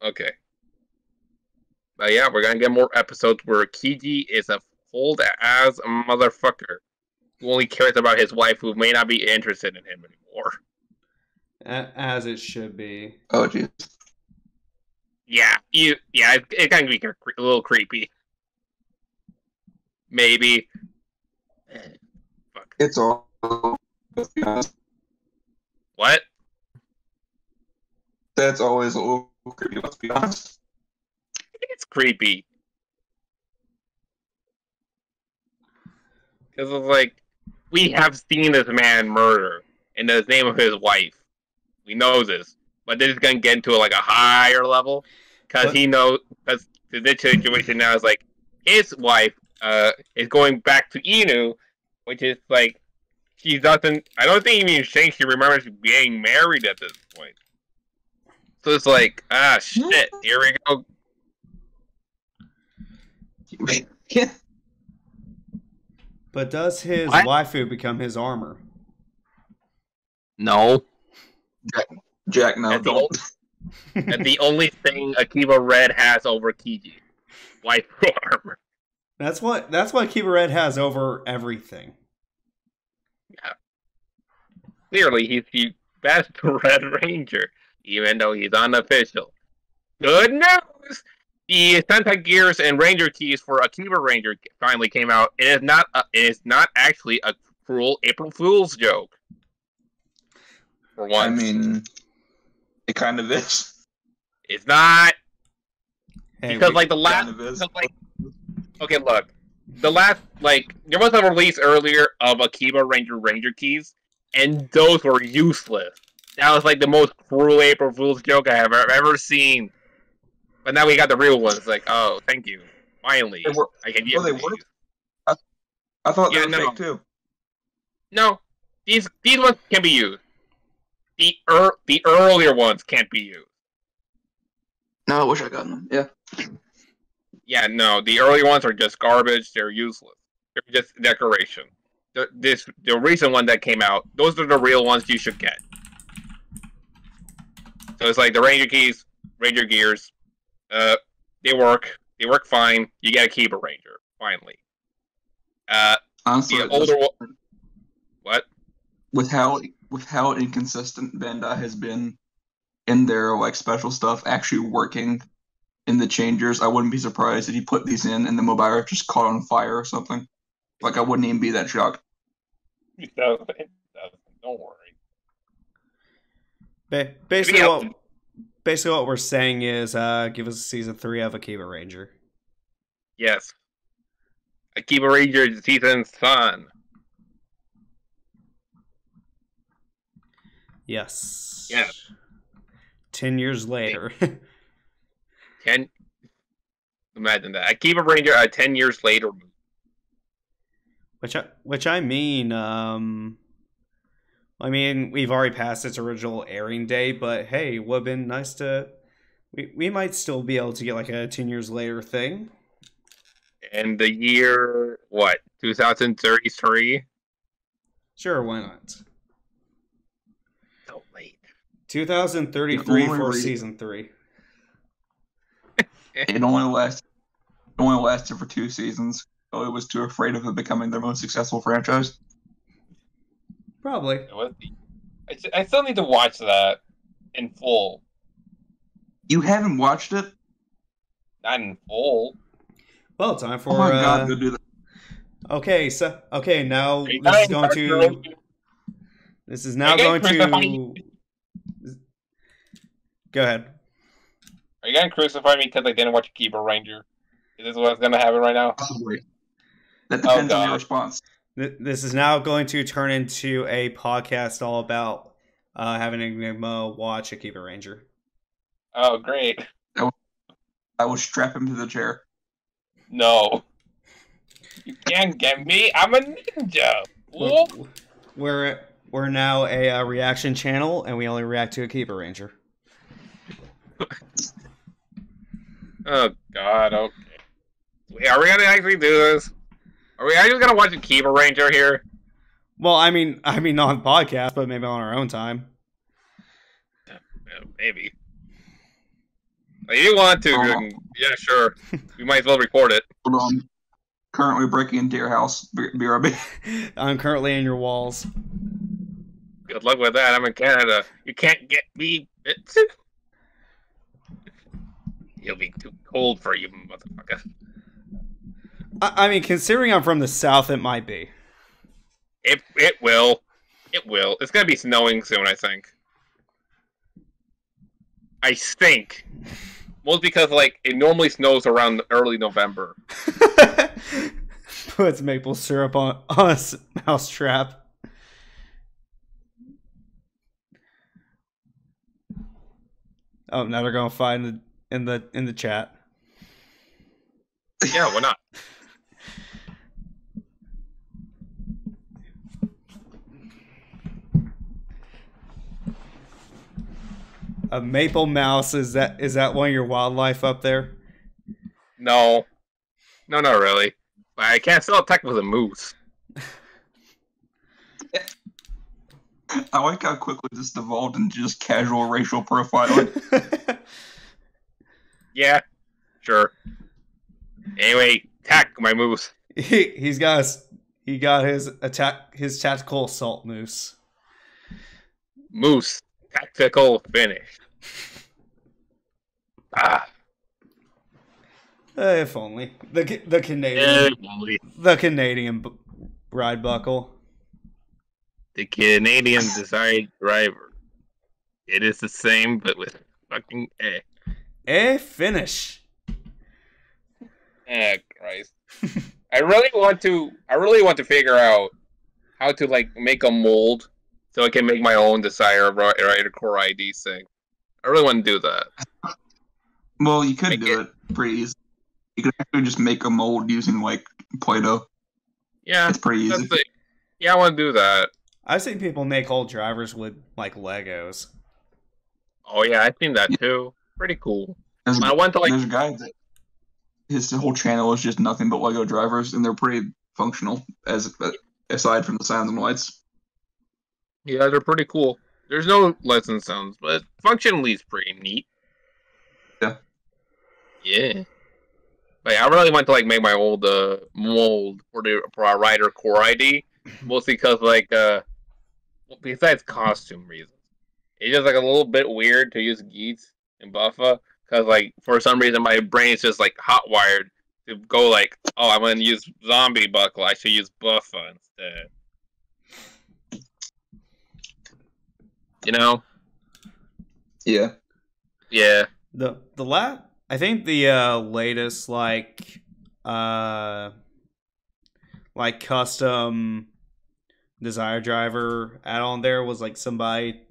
Okay. But yeah, we're gonna get more episodes where Kiji is a cold as a motherfucker who only cares about his wife, who may not be interested in him anymore. As it should be. Oh, jeez. Yeah, it can be a little creepy. Maybe. Fuck. It's all. What? That's always a little creepy, let's be honest. It's creepy. Because it's like, we have seen this man murder in the name of his wife. We know this. But this is going to get into like a higher level. Because he knows, because the situation now is like, his wife is going back to Inu, which is like, she doesn't, I don't think even she remembers being married at this point. So it's like, shit, here we go. Yeah. But does his waifu become his armor? No. Jack, no, don't. And the only thing Akiba Red has over Kiji. Waifu armor. That's what Akiba Red has over everything. Yeah. Clearly, he's the best Red Ranger, even though he's unofficial. Good news! The Sentai Gears and Ranger keys for Akiba Ranger finally came out. It is not actually a cruel April Fool's joke. For once. I mean, it kind of is. It's not. Hey, because like the last, okay, look, the last there was a release earlier of Akiba Ranger keys, and those were useless. That was like the most cruel April Fool's joke I have ever seen. But now we got the real ones. Like, oh, thank you. Finally, I can use. They were. I thought they were fake too. No, these ones can be used. The earlier ones can't be used. No, I wish I got them. Yeah. Yeah, no, the early ones are just garbage. They're useless. They're just decoration. The recent one that came out, those are the real ones you should get. So it's like the Ranger keys, Ranger gears. They work. They work fine. You get a Akiba Ranger finally. Honestly, the older one. What? With how inconsistent Bandai has been in their like special stuff actually working in the changers, I wouldn't be surprised if you put these in and the mobile just caught on fire or something. Like I wouldn't even be that shocked. It doesn't. Don't worry. Basically what we're saying is give us season 3 of Akiba Ranger. Yes. Akiba Ranger season son. Yes. Yes. 10 years later. 10. Imagine that. Akiba Ranger 10 years later. Which I mean, we've already passed its original airing date, but hey, would have been nice to. We might still be able to get like a 10 years later thing. And the year, what, 2033? Sure, why not? So late. 2033 for season 3. It only lasted for 2 seasons. So it was too afraid of it becoming their most successful franchise. Probably. I still need to watch that in full. You haven't watched it? Not in full. Well, time for. Oh my god, go do that. Okay, now this is going to. This is now going to. Go ahead. Are you gonna crucify me because I didn't watch Akiba Ranger? Is this what's gonna happen right now? Possibly. That depends on your response. This is now going to turn into a podcast all about having Enigma watch Akiba Ranger. Oh, great. I will strap him to the chair. No. You can't get me. I'm a ninja. We're now a reaction channel, and we only react to Akiba Ranger. Oh, God. Okay. Wait, are we going to actually do this? Are we actually going to watch Akiba Ranger here? Well, I mean, not on podcast, but maybe on our own time. Maybe. Like, if you want to, Hold on. yeah, sure. We might as well record it. Hold on. Currently breaking into your house. BRB. I'm currently in your walls. Good luck with that. I'm in Canada. You can't get me. It'll be too cold for you, motherfucker. I mean, considering I'm from the south, it might be. It will. It will. It's gonna be snowing soon, I think. I think. Well, because like it normally snows around early November. Puts maple syrup on a mouse trap. Oh, now they're gonna find in the chat. Yeah, why not? A maple mouse, is that one of your wildlife up there? No, not really. I can't still attack with a moose. I like how quickly this devolved into just casual racial profiling. Yeah, sure. Anyway, attack my moose. He got his tactical assault moose. Moose tactical finish. If only the Canadian ride buckle. The Canadian desired driver. It is the same, but with fucking finish. Christ. I really want to figure out how to like make a mold so I can make my own desired rider core ID thing. I really want to do that. Well, you could do it pretty easy. You could actually just make a mold using like Play-Doh. Yeah, it's pretty easy. Yeah, I want to do that. I've seen people make whole drivers with like Legos. Oh yeah, I've seen that too. Pretty cool. There's a guy that his whole channel is just nothing but Lego drivers, and they're pretty functional aside from the sounds and lights. Yeah, they're pretty cool. There's no lights and sounds, but functionally it's pretty neat. Yeah. Yeah. Like I really want to like make my old mold for our rider core ID, mostly because like besides costume reasons, it's just like a little bit weird to use Geats and Buffa because like for some reason my brain is just like hot wired to go like, oh, I'm gonna use zombie buckle, I should use Buffa instead. You know? Yeah. Yeah. I think the latest like custom Desire driver add-on there was like somebody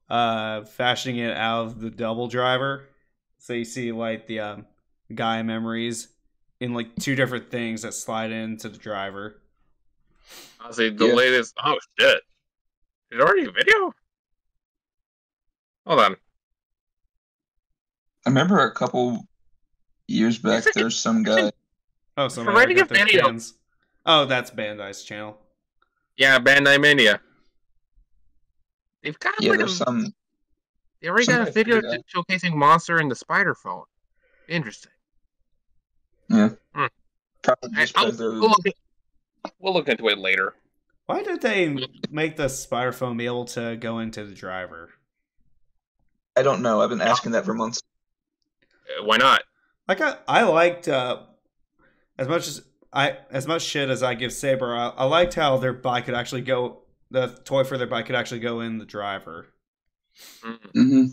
fashioning it out of the double driver. So you see like the Gaia memories in like two different things that slide into the driver. Honestly, the latest. Oh shit! Is already a video? Hold on. I remember a couple years back, there's some guy. Oh, somebody got their cans. Oh, that's Bandai's channel. Yeah, Bandai Mania. They've got They already got a video showcasing Monster and the Spider Phone. Interesting. Yeah. We'll look into it later. Why did they make the Spider Phone be able to go into the driver? I don't know. I've been asking that for months. Why not? Like I liked as much shit as I give Saber. I liked how their bike could actually go. The toy for their bike could actually go in the driver. Mm-hmm.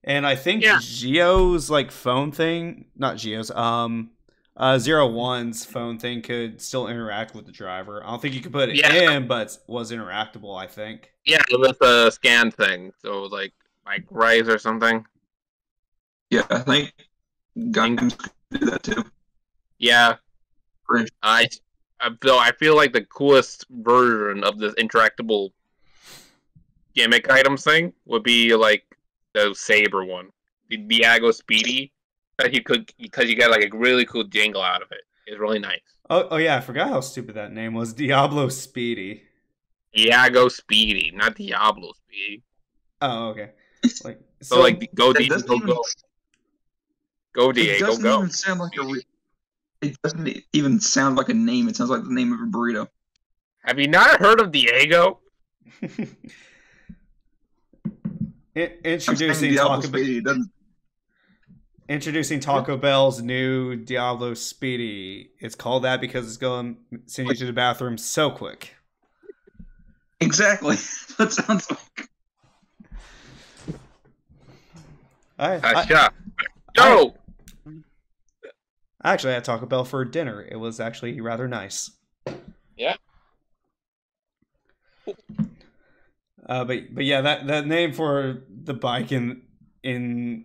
And I think Gio's like phone thing, not Gio's, 01's phone thing could still interact with the driver. I don't think you could put it in, but it was interactable, I think. Yeah, it was a scan thing. So it was like Rise or something. Yeah, I think Gundams could do that too. Yeah. I feel like the coolest version of this interactable gimmick items thing would be like the Saber one, the Diago Speedy, that you could because you get like a really cool jingle out of it. It's really nice. Oh yeah, I forgot how stupid that name was. Diablo Speedy. Diago Speedy, not Diablo Speedy. Oh okay. Like so like go deep, go. Go It Diego, doesn't go. even sound like it doesn't even sound like a name. It sounds like the name of a burrito. Have you not heard of Diego? Introducing Taco Bell's new Diablo Speedy. It's called that because it's going to send you to the bathroom so quick. Exactly. That sounds like. Yo! I actually had Taco Bell for dinner. It was actually rather nice. Yeah. But yeah, that name for the bike in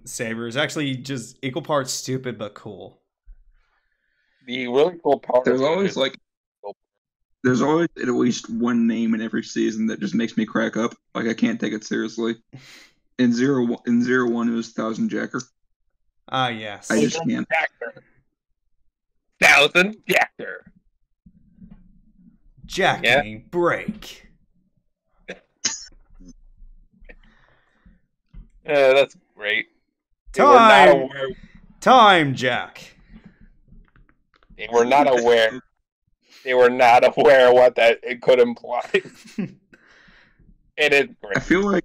Saber is actually just equal parts stupid but cool. The really cool part. There's always at least one name in every season that just makes me crack up. Like I can't take it seriously. In 01, it was Thousand Jacker. Ah, yes. I just can't. Thousand Jacker. Jacking break. That's great. Time, Jack. They were not aware. They were not aware what that it could imply. It is great. I feel like,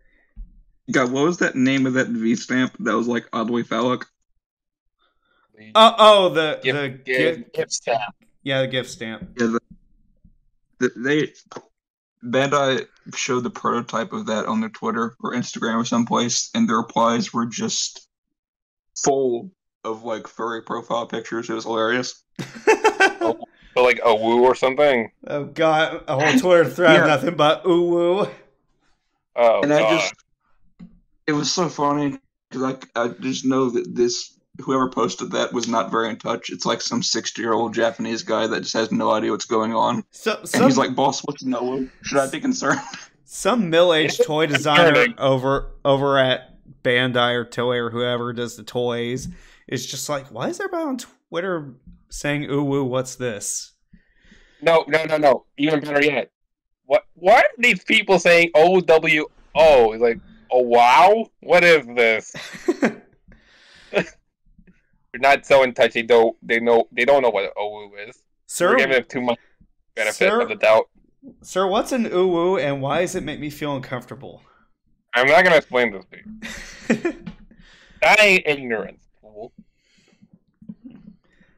God, what was that name of that V stamp that was like oddly phallic? The gift stamp. Yeah, the gift stamp. Yeah, Bandai showed the prototype of that on their Twitter or Instagram or someplace, and the replies were just full of like furry profile pictures. It was hilarious. So like a woo or something. Oh god, a whole Twitter thread, nothing but ooh woo. Oh, and God. It was so funny because I just know that whoever posted that was not very in touch. It's like some 60-year-old Japanese guy that just has no idea what's going on. And he's like, "Boss, what's no? Should I be concerned?" Some middle-aged toy designer over at Bandai or Toei or whoever does the toys is just like, why is everybody on Twitter saying ooh woo, what's this? No. Even better yet. Why are these people saying OWO? Like, oh wow? What is this? They're not so in touch. They don't know what OWO is. Sir, we're giving them too much benefit of the doubt. Sir, what's an ooh woo and why does it make me feel uncomfortable? I'm not gonna explain this to you. That ain't ignorance, fool.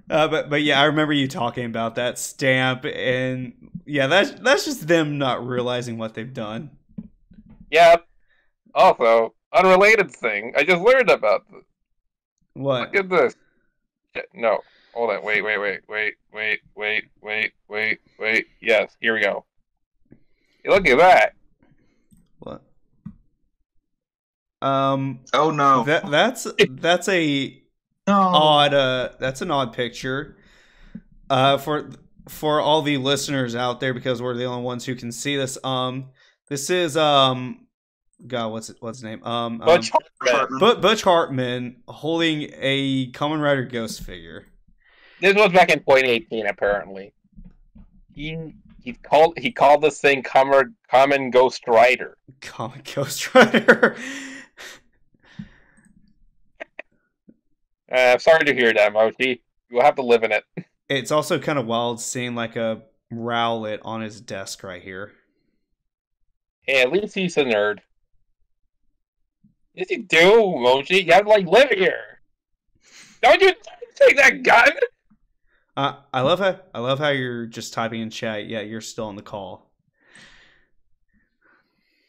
But yeah, I remember you talking about that stamp, and yeah, that's just them not realizing what they've done. Yeah. Also, unrelated thing, I just learned about this. What? Look at this. No, hold on. Wait. Yes, here we go. Look at that. What? Oh no. That's an odd picture. For all the listeners out there, because we're the only ones who can see this. This is God, what's his name? Butch Hartman. Butch Hartman holding a Kamen Rider Ghost figure. This was back in 2018, apparently. He called this thing Common Ghost Rider. Common Ghost Rider. Sorry to hear that, Mochi. You'll have to live in it. It's also kind of wild seeing like a Rowlet on his desk right here. Hey, at least he's a nerd. Yes, you do, Mochi. You have to live here. Don't you take that gun? I love how you're just typing in chat. Yeah, you're still on the call.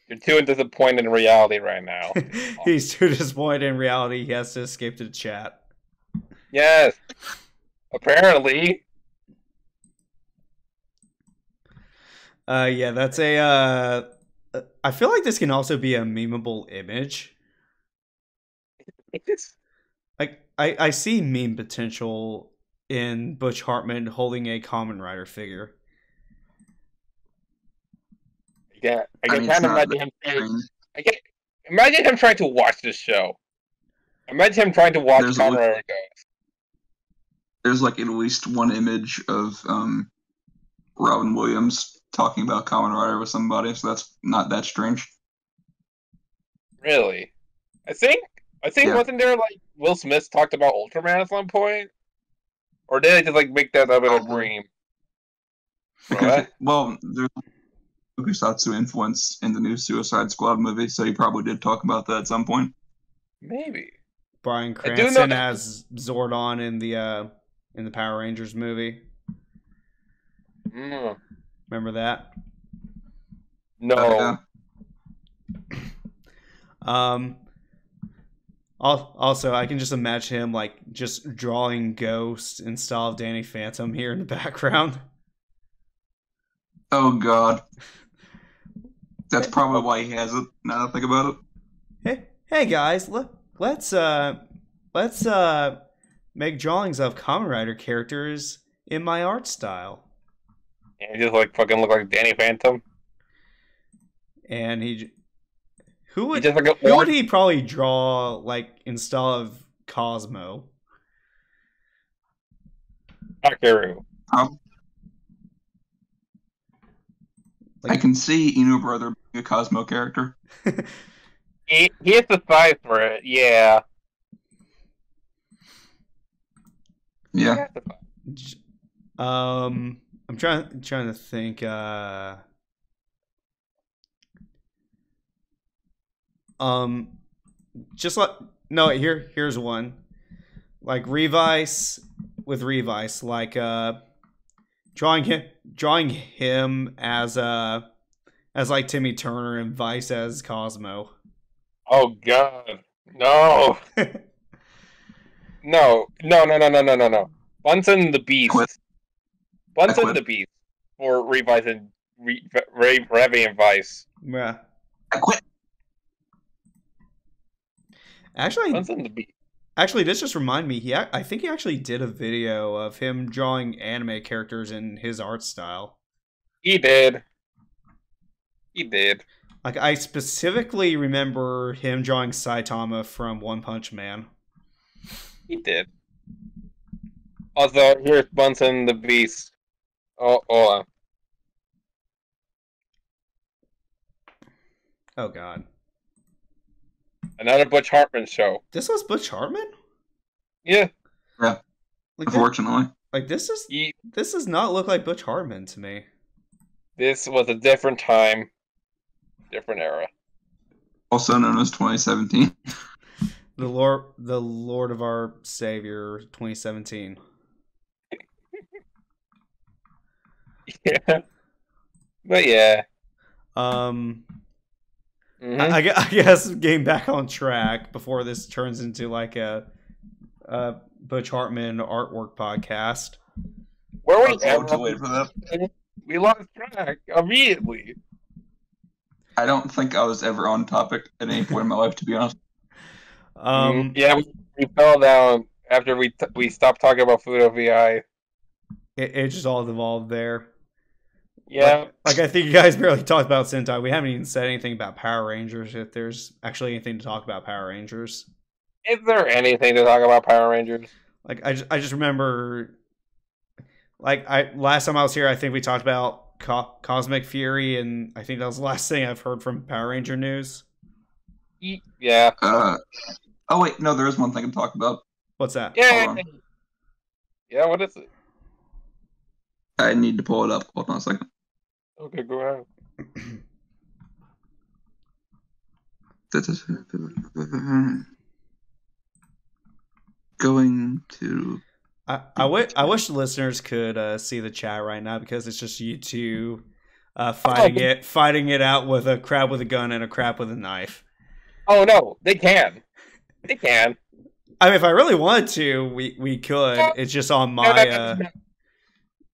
You're too disappointed in reality right now. He's too disappointed in reality. He has to escape to the chat. Yes. Apparently. Yeah, that's a. I feel like this can also be a memeable image. Like I see meme potential in Butch Hartman holding a Kamen Rider figure. Yeah, I can kind of imagine him. Imagine him trying to watch this show. Imagine him trying to watch Kamen Rider Ghost. There's like at least one image of Robin Williams talking about Kamen Rider with somebody, so that's not that strange. Really? I think yeah. Wasn't there like Will Smith talked about Ultraman at some point, or did they just like make that up in a dream? Well, there's Tokusatsu influence in the new Suicide Squad movie, so he probably did talk about that at some point. Maybe. Bryan Cranston as Zordon in the Power Rangers movie. Remember that? No. Also, I can just imagine him like just drawing Ghost in style of Danny Phantom here in the background. Oh God, that's probably why he has it. Now that I think about it. Hey guys, let's make drawings of Kamen Rider characters in my art style. And he just like fucking look like Danny Phantom. And who would he probably draw like in style of Cosmo? Takeru. I can see Inu Brother being a Cosmo character. he has the size for it, yeah. Yeah. I'm trying to think. Just like no. Here's one. Like Revice with Revice, like drawing him as like Timmy Turner and Vice as Cosmo. Oh God, no. No. Bunsen the Beast. Bunsen the Beast for Revice and Revy and Vice. Yeah. I quit. Actually, this just reminded me. I think he actually did a video of him drawing anime characters in his art style. He did. Like, I specifically remember him drawing Saitama from One Punch Man. He did. Also, here's Bunsen the Beast. Oh God. Another Butch Hartman show. This was Butch Hartman? Yeah. Yeah. Like unfortunately. This does not look like Butch Hartman to me. This was a different time, different era. Also known as 2017. The Lord of our Savior 2017. Yeah. But yeah. I guess getting back on track before this turns into like a Butch Hartman artwork podcast. Where we ever wait for that? We lost track immediately. I don't think I was ever on topic at any point in my life, to be honest. Yeah, we fell down after we stopped talking about Fudo VI. It just all devolved there. Yeah. Like I think you guys barely talked about Sentai. We haven't even said anything about Power Rangers, if there's actually anything to talk about Power Rangers. Is there anything to talk about Power Rangers? Like I just remember, like last time I was here, I think we talked about Cosmic Fury, and I think that was the last thing I've heard from Power Ranger news. Yeah. Oh wait, no, there is one thing to talk about. What's that? Yeah. Yeah, what is it? I need to pull it up. Hold on a second. Okay, go ahead. Going to. I wish the listeners could see the chat right now, because it's just you two fighting it out with a crab with a gun and a crab with a knife. Oh no, they can. They can. I mean, if I really wanted to, we could. It's just on my.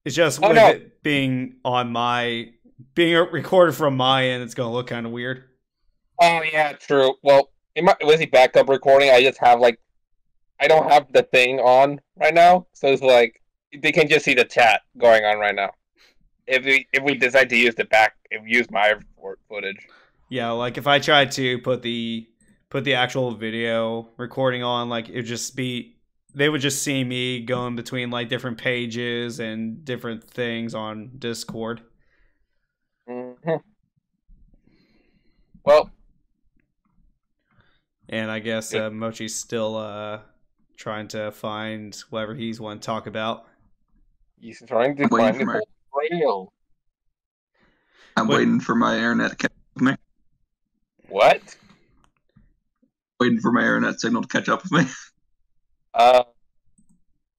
It's just with it being on my recorded from my end, it's gonna look kind of weird. Oh yeah, true. Well, with the backup recording, I just have I don't have the thing on right now, so it's like they can just see the chat going on right now. If we decide to use my footage. Yeah, like if I tried to put the actual video recording on, like they would just see me going between like different pages and different things on Discord. Mm-hmm. Well, and I guess Mochi's still trying to find whatever he's want to talk about. He's trying to find the Holy Grail. I'm waiting for my internet to catch up with me. What? Waiting for my internet signal to catch up with me.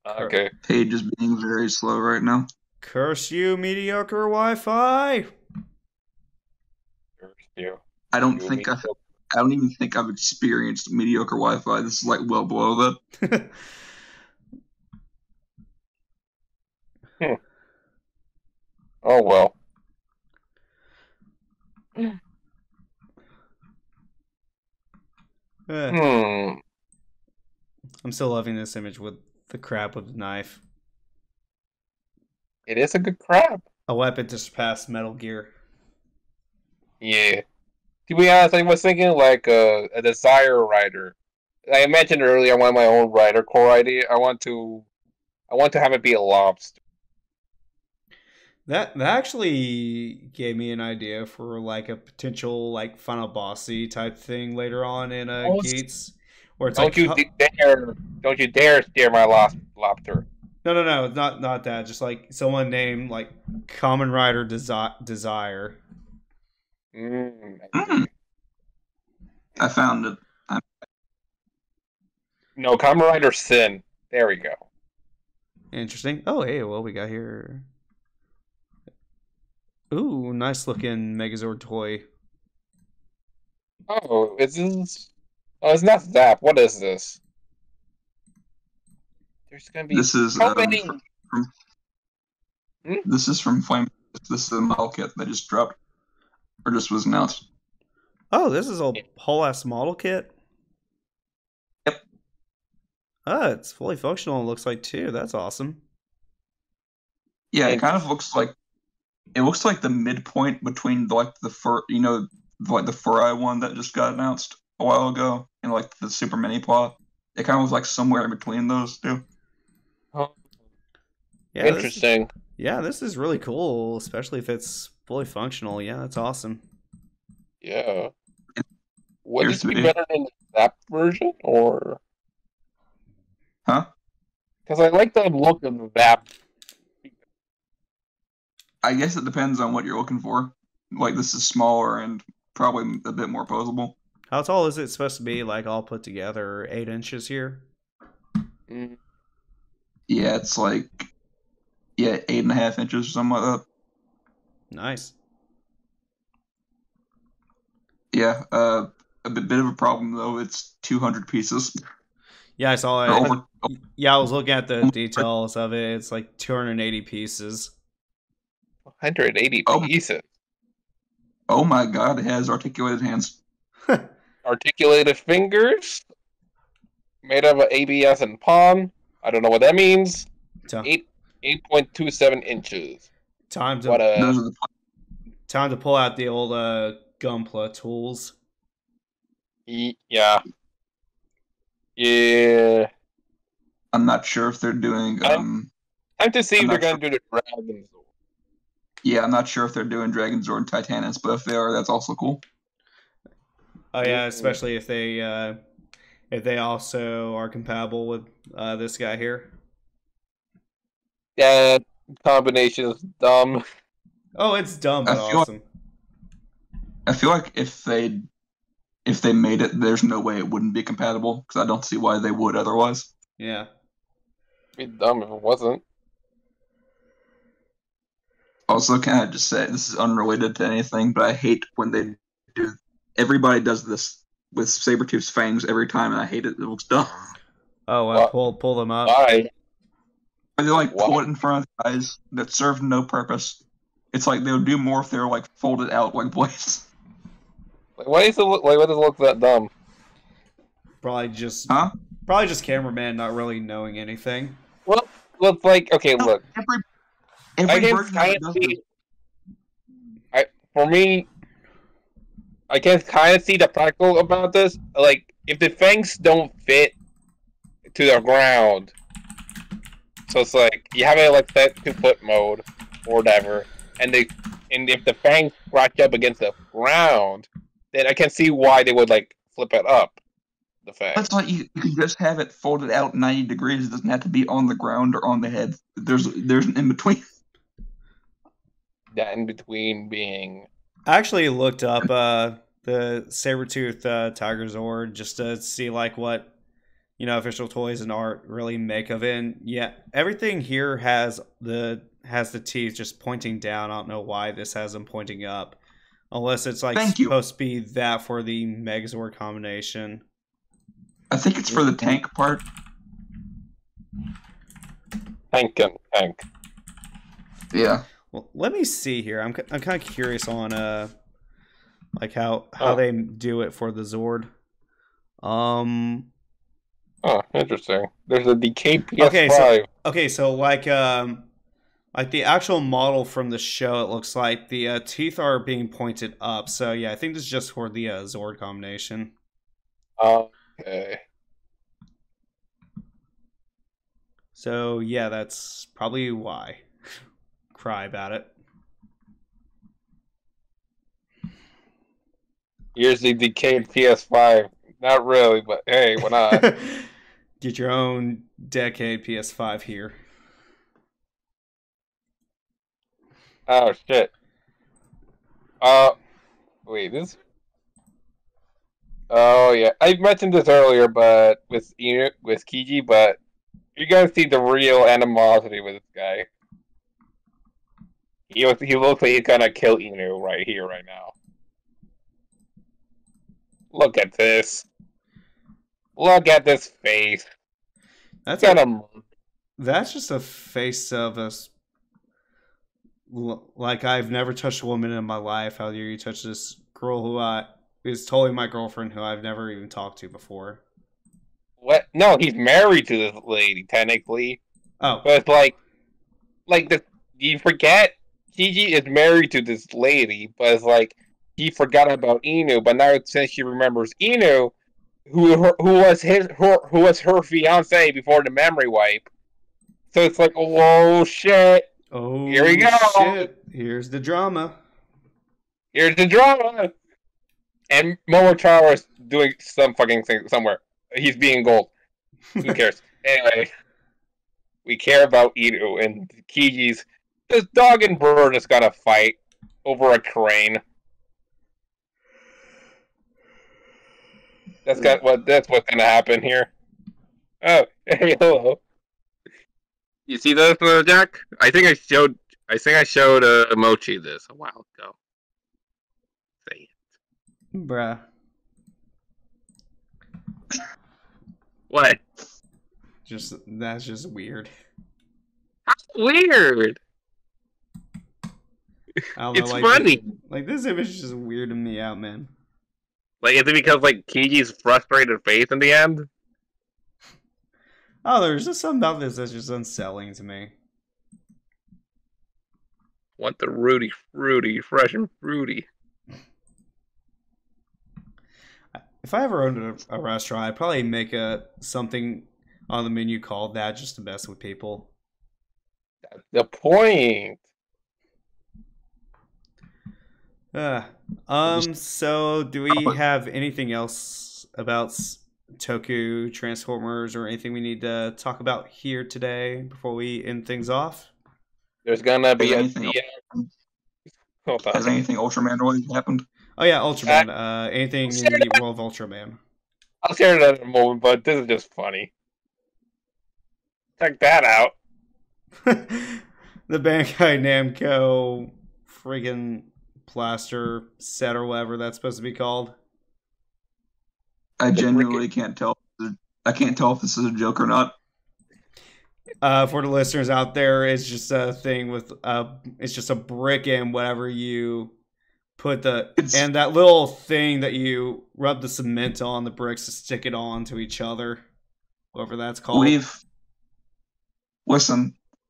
Okay. Page is being very slow right now. Curse you, mediocre Wi-Fi! Curse you. I don't even think I've experienced mediocre Wi-Fi. This is like well below that. Oh well. I'm still loving this image with the crab with the knife. It is a good crab. A weapon to surpass Metal Gear. Yeah. To be honest, I was thinking like a Desire Rider. I mentioned earlier I want my own Rider core ID. I want to have it be a lobster. That actually gave me an idea for like a potential like final bossy type thing later on in Gates, where it's don't you dare steer my lobster. No, not that. Just like someone named like Common Rider Desire. I found it. No, Kamen Rider Sin. There we go. Interesting. Oh, hey, well, we got here. Ooh, nice looking Megazord toy. Oh, it's not Zap. What is this? There's gonna be this is how many? This is from Flame. This is a model kit that just dropped, or just was announced. Oh, this is a whole ass model kit. Yep. Oh, it's fully functional. It looks like too. That's awesome. Yeah, it kind of looks like the midpoint between the fur, like the Fur-Eye one that just got announced a while ago, and like the Super Mini Plot. It kind of was like somewhere in between those two. Oh. Yeah, interesting. This is really cool, especially if it's fully functional. Yeah, that's awesome. Yeah. Would this be better than the Zap version, or? Huh? Because I like the look of the Zap. I guess it depends on what you're looking for. Like, this is smaller and probably a bit more posable. How tall is it supposed to be, like, all put together? 8 inches here? Yeah, it's like, 8.5 inches or something like that. Nice. Yeah, a bit of a problem, though. It's 200 pieces. Yeah, I saw it. I was looking at the details of it. It's like 280 pieces. 180 pieces. Oh my god, it has articulated hands. Articulated fingers. Made of ABS and PON. I don't know what that means. 8.27 inches. Time to pull out the old Gunpla tools. Yeah. Yeah. I'm not sure if they're doing. Time to see if they're going to do the Dragon Zord. Yeah, I'm not sure if they're doing Dragon Zord and Titanus, but if they are, that's also cool. Oh yeah, especially if they also are compatible with this guy here. That combination is dumb. Oh, it's dumb but awesome. I feel like if they made it, there's no way it wouldn't be compatible, because I don't see why they would otherwise. Yeah. It'd be dumb if it wasn't. Also, can I just say, this is unrelated to anything, but I hate when they do. Everybody does this with Sabretooth's fangs every time, and I hate it. It looks dumb. Oh, pull them up. Why? They pull it in front of the eyes that serve no purpose. It's like they would do more if they were folded out like blades. Why does it look that dumb? Probably just cameraman not really knowing anything. Well, it's like, okay, look. Every version does it. For me, I can kind of see the practical about this. Like, if the fangs don't fit to the ground, so it's like you have it set to foot mode or whatever, and if the fangs scratch up against the ground, then I can see why they would flip it up. the fact. That's why you can just have it folded out 90 degrees. It doesn't have to be on the ground or on the head. There's an in between. That in between being. I actually looked up the saber-tooth Tiger Zord just to see like what official toys and art really make of it. And yeah, everything here has the teeth just pointing down. I don't know why this has them pointing up, unless it's like supposed to be that for the Megazord combination. I think it's for the tank part. Tank. Yeah. Well, let me see here. I'm kind of curious on like how they do it for the Zord. Oh, interesting. There's a decayed PS5. Okay, so like the actual model from the show, it looks like the teeth are being pointed up. So yeah, I think this is just for the Zord combination. Okay. So yeah, that's probably why. Cry about it. Here's the decayed PS5. Not really, but hey, why not? Get your own decade PS5 here. Oh shit. Wait, this. Oh yeah, I mentioned this earlier, but with Kiji, but you guys see the real animosity with this guy. He looks like he's gonna kill Inu right here, right now. Look at this. Look at this face. That's just a face of us. Like I've never touched a woman in my life. How dare you touch this girl who is totally my girlfriend, who I've never even talked to before. What? No, he's married to this lady technically. Oh, but it's like the you forget. Kiji is married to this lady, but it's like he forgot about Inu. But now since she remembers Inu, who was her fiance before the memory wipe, so it's like, oh shit! Oh, here we go. Shit. Here's the drama. Here's the drama. And Momotaro is doing some fucking thing somewhere. He's being gold. Who cares? Anyway, we care about Inu and Kiji's. This dog and bird is gonna fight over a crane. That's what's gonna happen here. Oh, hey, hello. You see this, Jack? I think I showed Mochi this a while ago. Say it, bruh. What? That's just weird. That's weird. It's funny. Like this image is just weirding me out, man. Like, is it because like Kiji's frustrated face in the end? Oh, there's just something about this that's just unsettling to me. Want the Rudy fruity, fresh and fruity. If I ever owned a restaurant, I'd probably make something on the menu called that, just to mess with people. That's the point. So do we have anything else about Toku, Transformers, or anything we need to talk about here today before we end things off? There's gonna be Has anything Ultraman related happened? Oh yeah, Ultraman. Anything in the world of Ultraman? I'll share that in a moment, but this is just funny. Check that out. The Bandai Namco friggin' plaster set or whatever that's supposed to be called. I genuinely can't tell. I can't tell if this is a joke or not. For the listeners out there, it's just a thing with it's just a brick and whatever you put and that little thing that you rub the cement on the bricks to stick it on to each other, whatever that's called.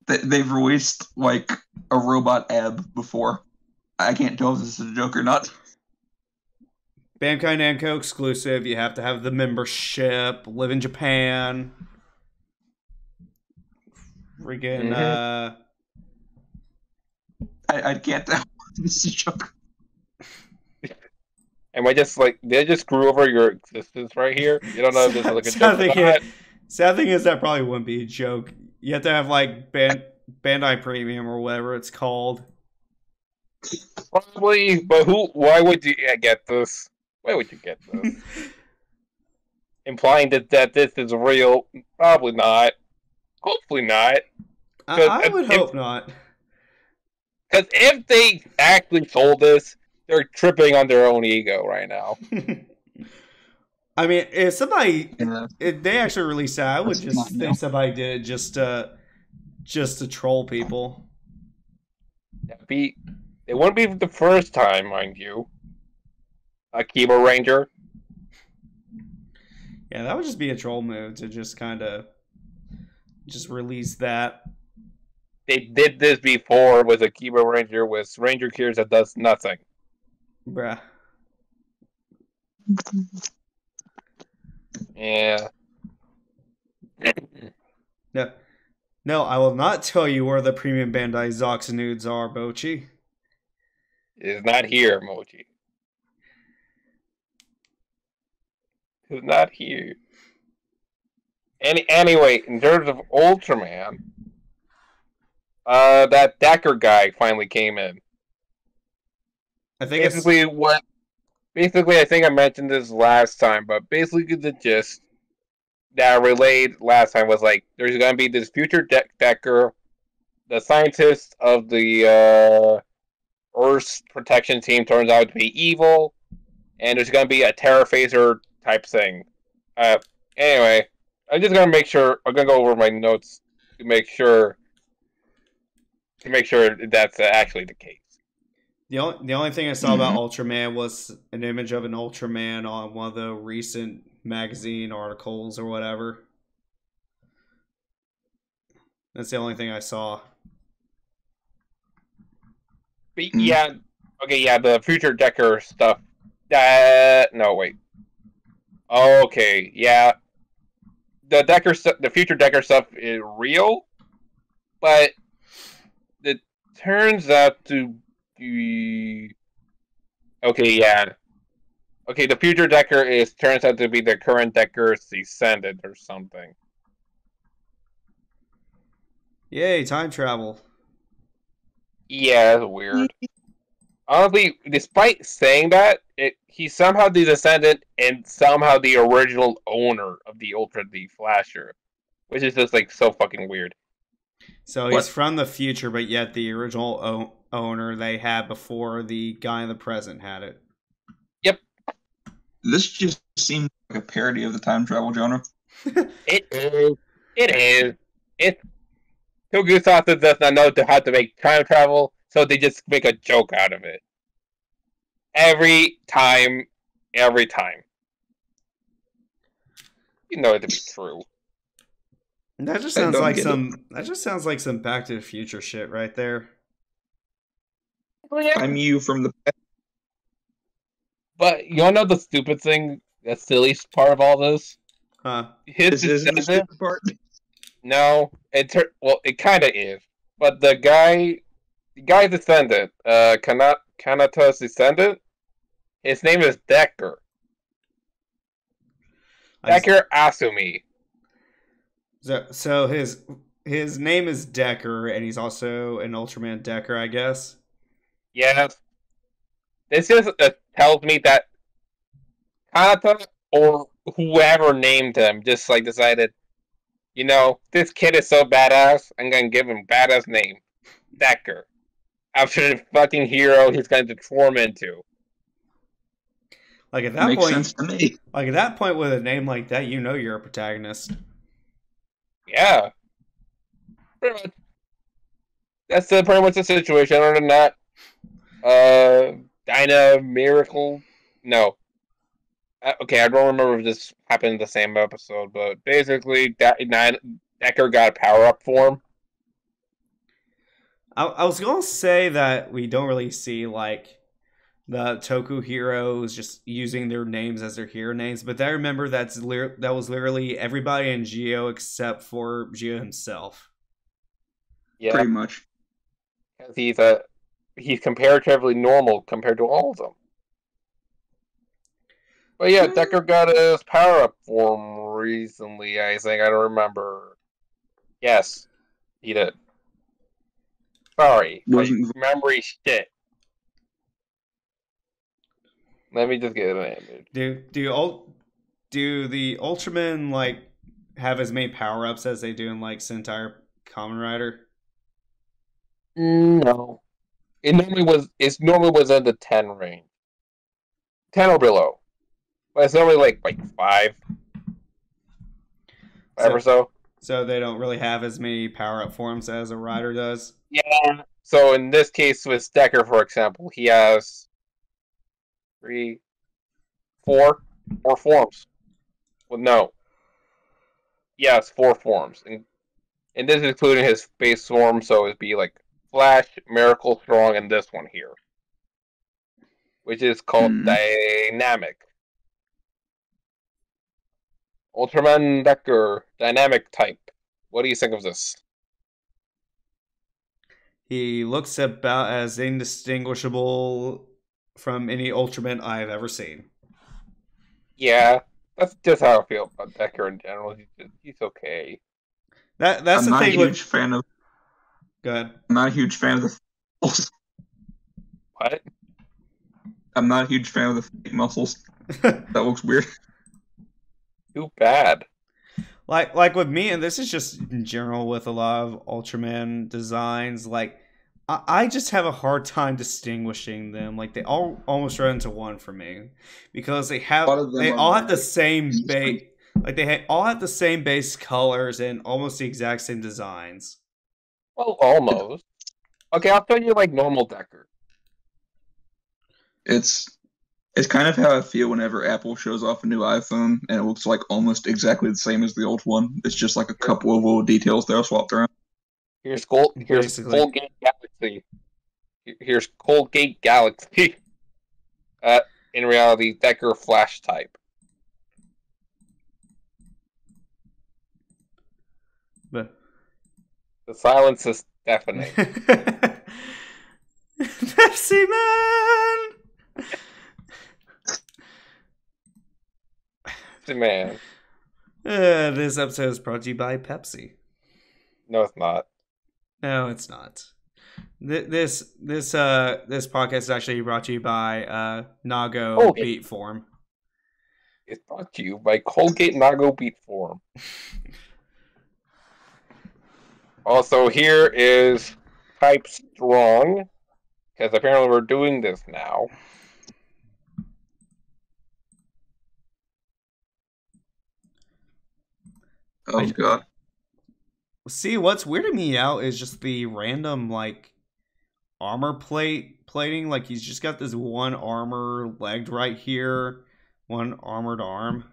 They've released like a robot ab before. I can't tell if this is a joke or not. Bandai Namco exclusive. You have to have the membership. Live in Japan. Friggin' I can't tell if this is a joke. Am I just like, did I just screw over your existence right here? You don't know if this is like a joke or not? Sad thing is that probably wouldn't be a joke. You have to have like Bandai Premium or whatever it's called. Probably, but who? Why would you get this? Why would you get this? Implying that this is real? Probably not. Hopefully not. I would hope not. Because if they actually sold this, they're tripping on their own ego right now. I mean, if somebody, if they actually released that, I would just think somebody did it just to troll people. It wouldn't be the first time, mind you. A Keyboard Ranger. Yeah, that would just be a troll move to just kind of just release that. They did this before with a Keyboard Ranger with Ranger Gears that does nothing. Bruh. Yeah. No, I will not tell you where the premium Bandai Zox nudes are, Bochi. It's not here, Mochi. It's not here. Anyway, in terms of Ultraman, that Decker guy finally came in. I think basically, I think I mentioned this last time, but basically the gist that I relayed last time was like, there's going to be this future Decker, the scientist of the Earth's protection team turns out to be evil, and there's going to be a Terra Phaser type thing. Anyway, I'm just going to make sure, I'm going to go over my notes to make sure that's actually the case. The only thing I saw about Ultraman was an image of an Ultraman on one of the recent magazine articles or whatever. That's the only thing I saw. But yeah, okay, yeah, the future Decker stuff. No, wait. Okay, yeah. The future Decker stuff is real, but it turns out to be okay. Yeah, okay. The future Decker turns out to be the current Decker's descendant or something. Yay, time travel. Yeah, that's weird. Honestly, despite saying that, he's somehow the descendant and somehow the original owner of the Ultra D Flasher, which is just like so fucking weird. So he's from the future, but yet the original owner they had before the guy in the present had it. Yep. This just seems like a parody of the time travel genre. It is. It is. It. Toku does not know how to make time travel, so they just make a joke out of it. Every time. You know it to be true. That just sounds like some Back to the Future shit right there. I'm you from the past. But you wanna know the stupid thing, the silliest part of all this? Huh? This isn't the stupid part. No, it kind of is. But the guy's descendant, Kanata's descendant, his name is Decker. Decker Asumi. So his name is Decker, and he's also an Ultraman Decker, I guess. Yes. This just tells me that Kanata or whoever named him just like decided, you know, this kid is so badass, I'm gonna give him badass name, Decker, after the fucking hero he's gonna transform into. Like at that Makes point, sense to me. Like at that point, with a name like that, you know you're a protagonist. Yeah, pretty much. That's pretty much the situation. Other than that, Dinah Miracle. No. Okay, I don't remember if this happened in the same episode, but basically, Decker got a power-up form. I was gonna say that we don't really see like the Toku heroes just using their names as their hero names, but I remember that was literally everybody in Geo except for Geo himself. Yeah, pretty much. Because he's comparatively normal compared to all of them. But yeah, Decker got his power-up form recently, I think. I don't remember. Yes, he did. Sorry, my Wasn't memory shit. Let me just get an image. Do the Ultramen like have as many power ups as they do in like Sentai Kamen Rider? No. It's normally was in the 10 range. 10 or below. But it's normally like 5. 5 or so. So they don't really have as many power up forms as a rider does. Yeah. So in this case with Decker, for example, he has 3, 4 forms. Well, no. Yes, 4 forms. And this is including his base form, so it'd be like Flash, Miracle, Strong, and this one here. Which is called Dynamic. Ultraman Decker, Dynamic type. What do you think of this? He looks about as indistinguishable from any Ultraman I've ever seen. Yeah, that's just how I feel about Decker in general. He's okay. That's I'm the not thing a huge fan of. Go ahead. I'm not a huge fan of the muscles. What? I'm not a huge fan of the fake muscles. That looks weird. Too bad. Like with me, and this is just in general with a lot of Ultraman designs, like I just have a hard time distinguishing them. Like they all almost run into one for me because they all have the same base. Like all have the same base colors and almost the exact same designs. Well, almost. Okay, I'll show you like normal Decker. It's kind of how I feel whenever Apple shows off a new iPhone and it looks like almost exactly the same as the old one. It's just like a couple of little details that are swapped around. Here's Colgate Galaxy. Here's Colgate Galaxy. In reality, Decker Flash type. But the silence is deafening. Pepsi Man! Man. This episode is brought to you by Pepsi. No, it's not. No, it's not. This podcast is actually brought to you by Nago Beat Form. It's brought to you by Colgate Nago Beat Form. Also, here is Type Strong, because apparently we're doing this now. Oh god. See, what's weirding me out is just the random like armor plating. Like he's just got this one armor legged right here, one armored arm.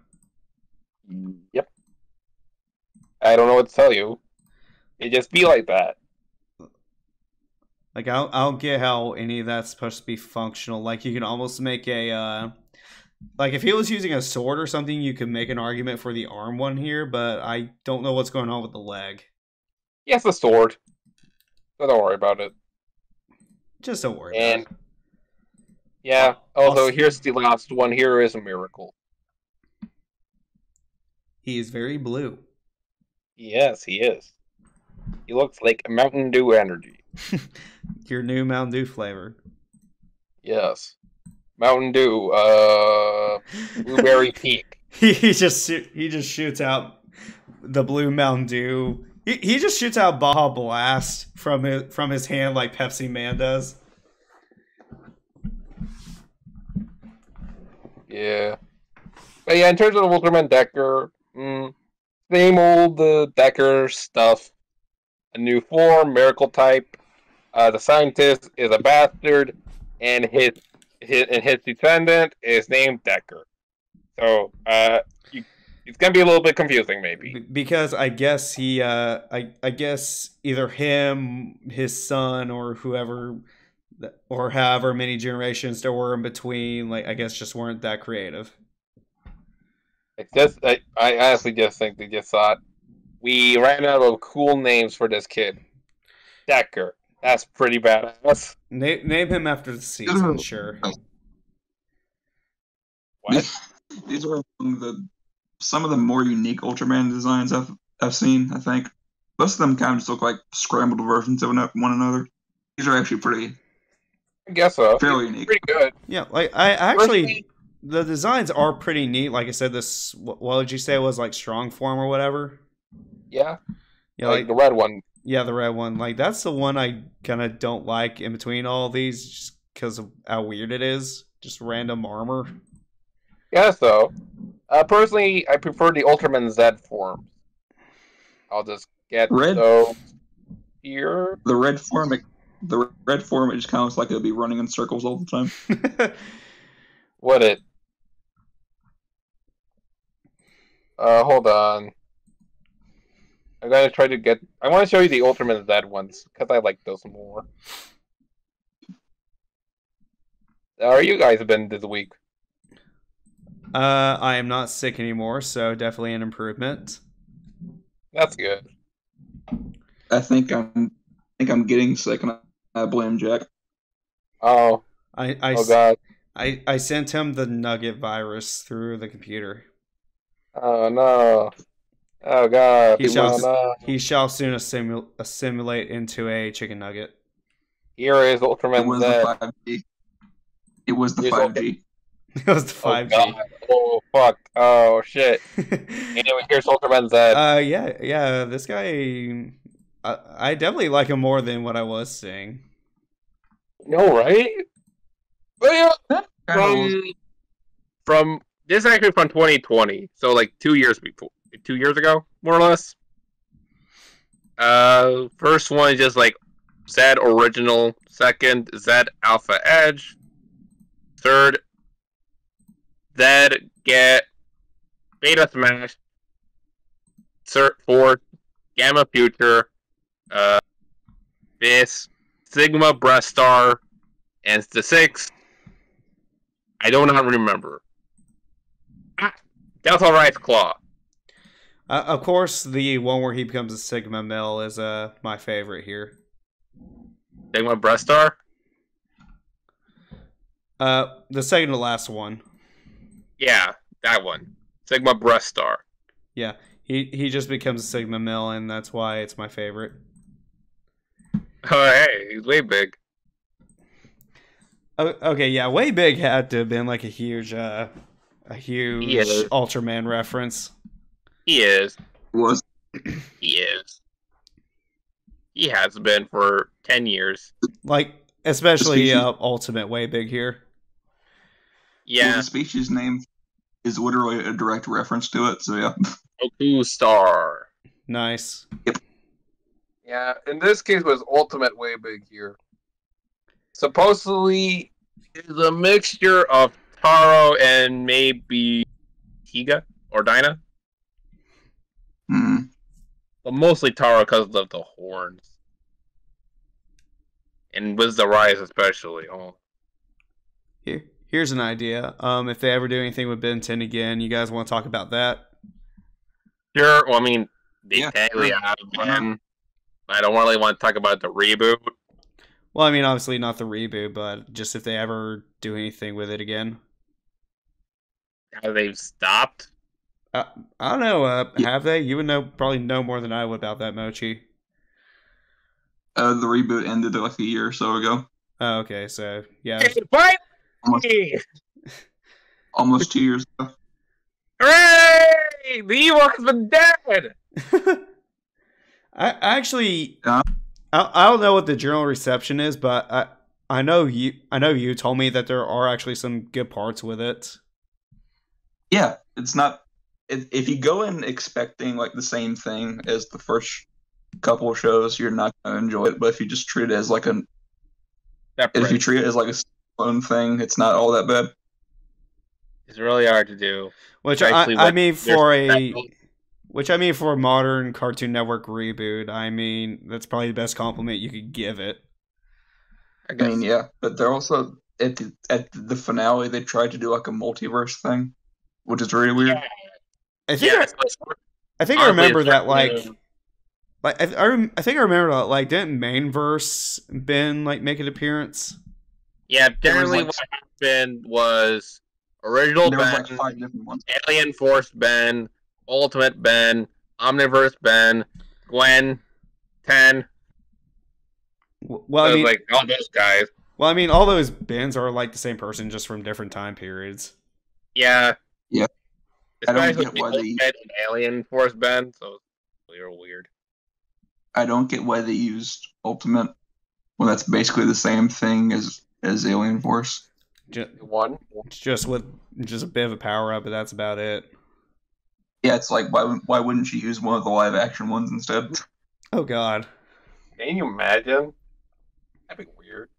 Yep. I don't know what to tell you. It just be like that. Like I don't get how any of that's supposed to be functional. Like you can almost make a like if he was using a sword or something, you could make an argument for the arm one here, but I don't know what's going on with the leg. Yes, the sword. So don't worry about it. Just don't worry about it. Yeah, although here's the last one. Here is a miracle. He is very blue. Yes, he is. He looks like Mountain Dew energy. Your new Mountain Dew flavor. Yes. Mountain Dew, Blueberry Peak. He just shoots out the blue Mountain Dew. He just shoots out Baja Blast from his hand like Pepsi Man does. Yeah. But yeah, in terms of Ultraman Decker, same old Decker stuff. A new form, miracle type. The scientist is a bastard, and his descendant is named Decker. So, it's gonna be a little bit confusing, maybe. Because I guess I guess either him, his son, or whoever, or however many generations there were in between, like I guess just weren't that creative. I honestly just think they just thought we ran out of cool names for this kid. Decker. That's pretty badass. Name him after the season, sure. What? These are among some of the more unique Ultraman designs I've seen. I think most of them kind of just look like scrambled versions of one another. These are actually I guess so. fairly unique. Pretty good. Yeah, like I actually, the designs are pretty neat. Like I said, this what would you say was like strong form or whatever? Yeah. Yeah, Like the red one. Yeah, the red one. Like that's the one I kind of don't like in between all these, just because of how weird it is. Just random armor. Yeah, so. Personally, I prefer the Ultraman Z forms. I'll just get Red. those here. The red form, it just kind of looks like it'll be running in circles all the time. Would it? Hold on. I'm gonna try to get. I want to show you the Ultraman Z ones because I like those more. How are you guys been this week? I am not sick anymore, so definitely an improvement. That's good. I think I'm getting sick, and I blame Jack. Oh. Oh God. I sent him the Nugget virus through the computer. Oh no. Oh God. He shall soon assimilate into a chicken nugget. Here is Ultraman Z. It was the 5G. It was the 5G. Oh fuck. Oh shit. Anyway, here's Ultraman Z. Yeah. This guy, I definitely like him more than what I was saying. No, right? But yeah, from this is actually from 2020, so like 2 years before, 2 years ago, more or less. First one is just like Z original. Second, Z Alpha Edge. Third, Z get Beta Smash. Fourth, Gamma Future. This Sigma Breast Star, and the sixth, I do not remember. Delta Rice Claw. Of course, the one where he becomes a Sigma Male is my favorite here. Sigma Breast Star? The second to last one. Yeah, that one. Sigma Breast Star. Yeah, he just becomes a Sigma Male, and that's why it's my favorite. Oh, hey, he's way big. Okay, yeah, way big had to have been like a huge Ultraman reference. He is. Was. He is. He has been for 10 years. Like, especially Ultimate way big here. Yeah. The species name is literally a direct reference to it, so yeah. Toku Star. Nice. Yep. Yeah, in this case was Ultimate way big here. Supposedly is a mixture of Taro and maybe Higa or Dinah. But mostly Taro because of the horns. And with the rise especially. Oh. Here's an idea. If they ever do anything with Ben 10 again, you guys want to talk about that? Sure. Well, I mean, they technically have been. I don't really want to talk about the reboot. Well, I mean, obviously not the reboot, but just if they ever do anything with it again. Have they stopped? I don't know. Have they? You would probably know more than I would about that, Mochi. The reboot ended like a year or so ago. Oh, okay. So yeah. Almost 2 years ago. Hooray! The evil has been dead. I actually, I don't know what the general reception is, but I know you told me that there are actually some good parts with it. Yeah, it's not. If you go in expecting like the same thing as the first couple of shows, you're not going to enjoy it. But if you just treat it as like a own thing, it's not all that bad. It's really hard to do. Which I mean for a modern Cartoon Network reboot, I mean that's probably the best compliment you could give it. I mean, yeah, but they're also at the finale they tried to do like a multiverse thing, which is really weird. I think I remember that I think I remember that like didn't Mainverse Ben like make an appearance? Yeah, generally what happened was Original There was Ben, like 5 different ones. Alien Force Ben, Ultimate Ben, Omniverse Ben, Gwen, 10. Well, So I it's mean, like all those guys. well, I mean, all those Bens are like the same person, just from different time periods. Yeah. Yeah. I don't Especially get the why they Ultimate and Alien Force Ben. So it's real weird. I don't get why they used Ultimate when that's basically the same thing as Alien Force. One. It's just with just a bit of a power up, but that's about it. Yeah, it's like why wouldn't you use one of the live action ones instead? Oh God. Can you imagine? That'd be weird.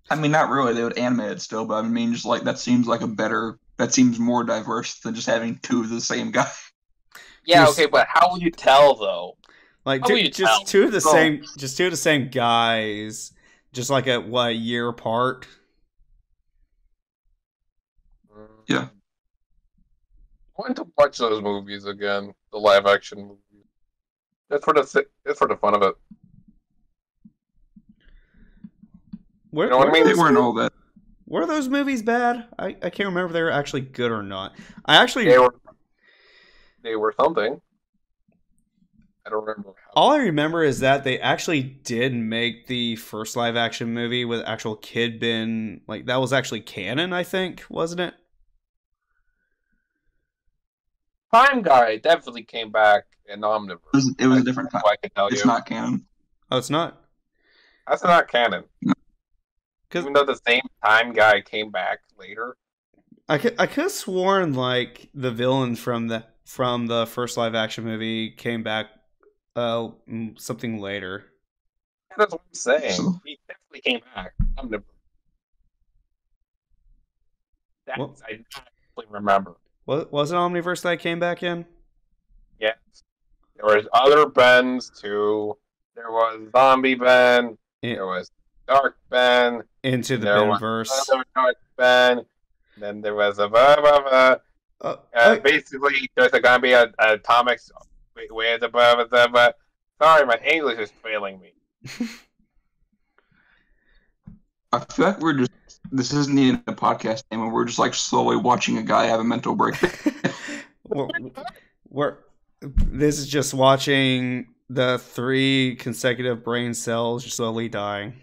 I mean, not really. They would animate it still, but I mean, just like that seems more diverse than just having 2 of the same guy. Yeah, Just- okay, but how would you tell though? Like How would you just tell? two of the same guys, just like a year apart. Yeah. I want to watch those movies again, the live action movies. It's for the fun of it. Were, You know what I mean? They weren't all that. Were those movies bad? I can't remember if they were actually good or not. I actually They were something. I don't remember how. all I remember is that they actually did make the first live action movie with actual Kid Ben. Like that was actually canon, I think, wasn't it? Time Guy definitely came back in Omniverse. It was a different time. I can tell It's you. not canon. Oh, it's not. That's not canon. Because Even though the same Time Guy came back later. I could have sworn like the villain from the first live action movie came back something later. Yeah, that's what I'm saying. So- He definitely came back. Omniverse. That's Well- I definitely remember. Was it Omniverse that came back in? Yes. There was other Bens too. There was Zombie Ben. Yeah. There was Dark Ben. Into the There was Benverse. another Dark Ben. Then there was a basically there's gonna be a atomic way the sorry, my English is failing me. I feel like this isn't even a podcast anymore. We're just like slowly watching a guy have a mental breakdown. This is just watching the 3 consecutive brain cells slowly dying.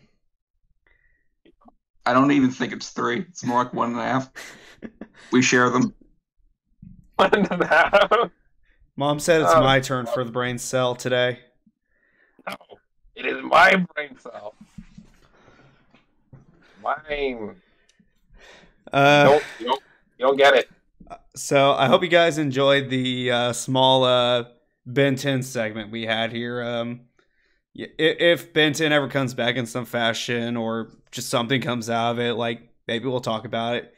I don't even think it's 3. It's more like 1.5. We share them. 1.5. Mom said it's my turn for the brain cell today. No, it is my brain cell. Mine. You don't get it. So I hope you guys enjoyed the small Ben 10 segment we had here. If Ben 10 ever comes back in some fashion or just something comes out of it, like maybe we'll talk about it.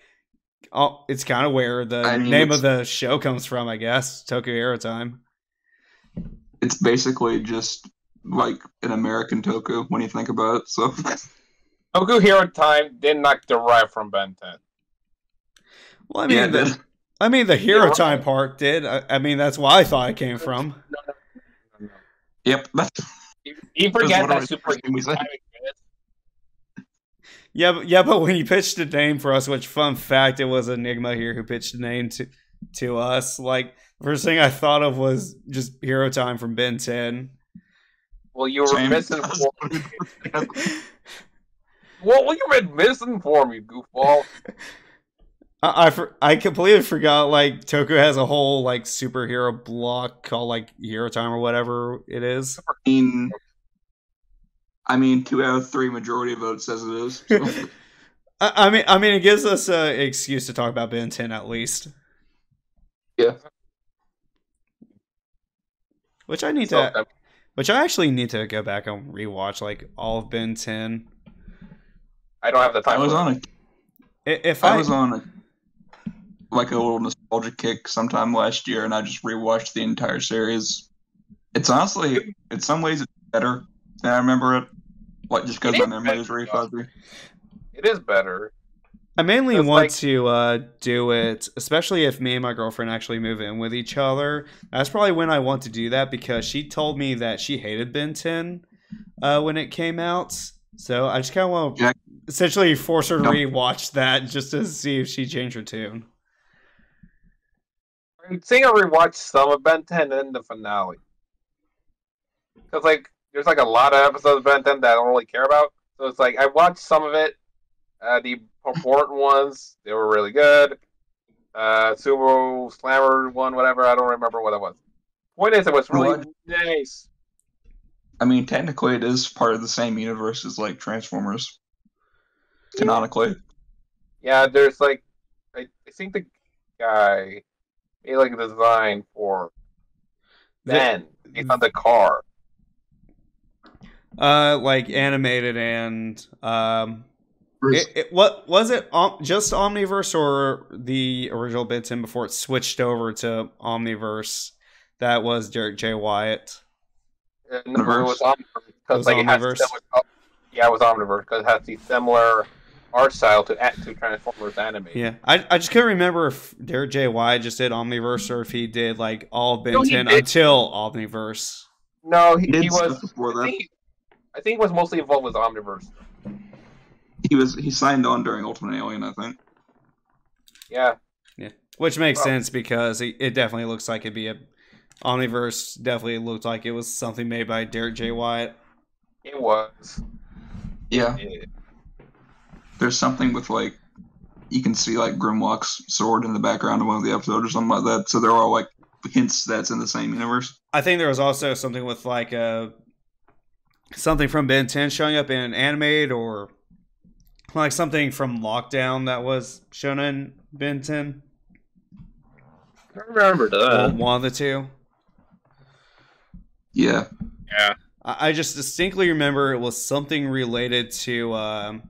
Oh, it's kind of where the name of the show comes from, I guess. Toku Hero Time. It's basically just like an American Toku when you think about it. So Toku Hero Time did not derive from Ben 10. Well, I mean, the Hero Time part did. I mean, that's why I thought it came from. No. Yep. You forget that That's Super we said. Yeah, but when you pitched a name for us, which fun fact, it was Enigma here who pitched a name to us. Like, first thing I thought of was just Hero Time from Ben 10. Well, you were misinformed. Well, you were misinformed, you goofball. I completely forgot, like, Toku has a whole, like, superhero block called, like, Hero Time or whatever it is. I mean, 2 out of 3 majority vote says it is. So. I mean, it gives us an excuse to talk about Ben 10 at least. Yeah. Which I actually need to go back and rewatch, like, all of Ben 10. I don't have the time. I was on a little nostalgia kick sometime last year, and I just rewatched the entire series. It's honestly, in some ways, it's better than I remember it. Like, just because my memory is really fuzzy. It is better. I mainly want to do it, especially if me and my girlfriend actually move in with each other. That's probably when I want to do that, because she told me that she hated Ben 10 when it came out. So I just kind of want to essentially force her to Nope. rewatch that just to see if she changed her tune. I think I rewatched some of Ben 10 and the finale. Because, like, there's, like, a lot of episodes of Ben 10 that I don't really care about. So it's like, I watched some of it. The important ones, they were really good. Sumo Slammer one, whatever, I don't remember what it was. Point is, it was really nice. I mean, technically, it is part of the same universe as like Transformers. Canonically. Yeah, there's like, I think the guy made like a design for Ben based on the car. Like animated and what was it? Just Omniverse or the original Ben 10 before it switched over to Omniverse? That was Derek J. Wyatt. No, it was Omniverse because like Omniverse? It was Omniverse because it has the similar art style to Transformers animated. Yeah, I just couldn't remember if Derek J. Wyatt just did Omniverse or if he did like all of Ben 10 until Omniverse. No, he was before that. I think he was mostly involved with Omniverse. He signed on during Ultimate Alien, I think. Yeah. Yeah, which makes sense because it definitely looks like it'd be a Omniverse. Definitely looked like it was something made by Derek J. Wyatt. It was. Yeah. There's something with like you can see like Grimlock's sword in the background of one of the episodes or something like that. So they're all like hints that's in the same universe. I think there was also something with like something from Ben 10 showing up in animated or like something from Lockdown that was shown in Ben 10. I remember that. One of the two. Yeah. Yeah. I just distinctly remember it was something related to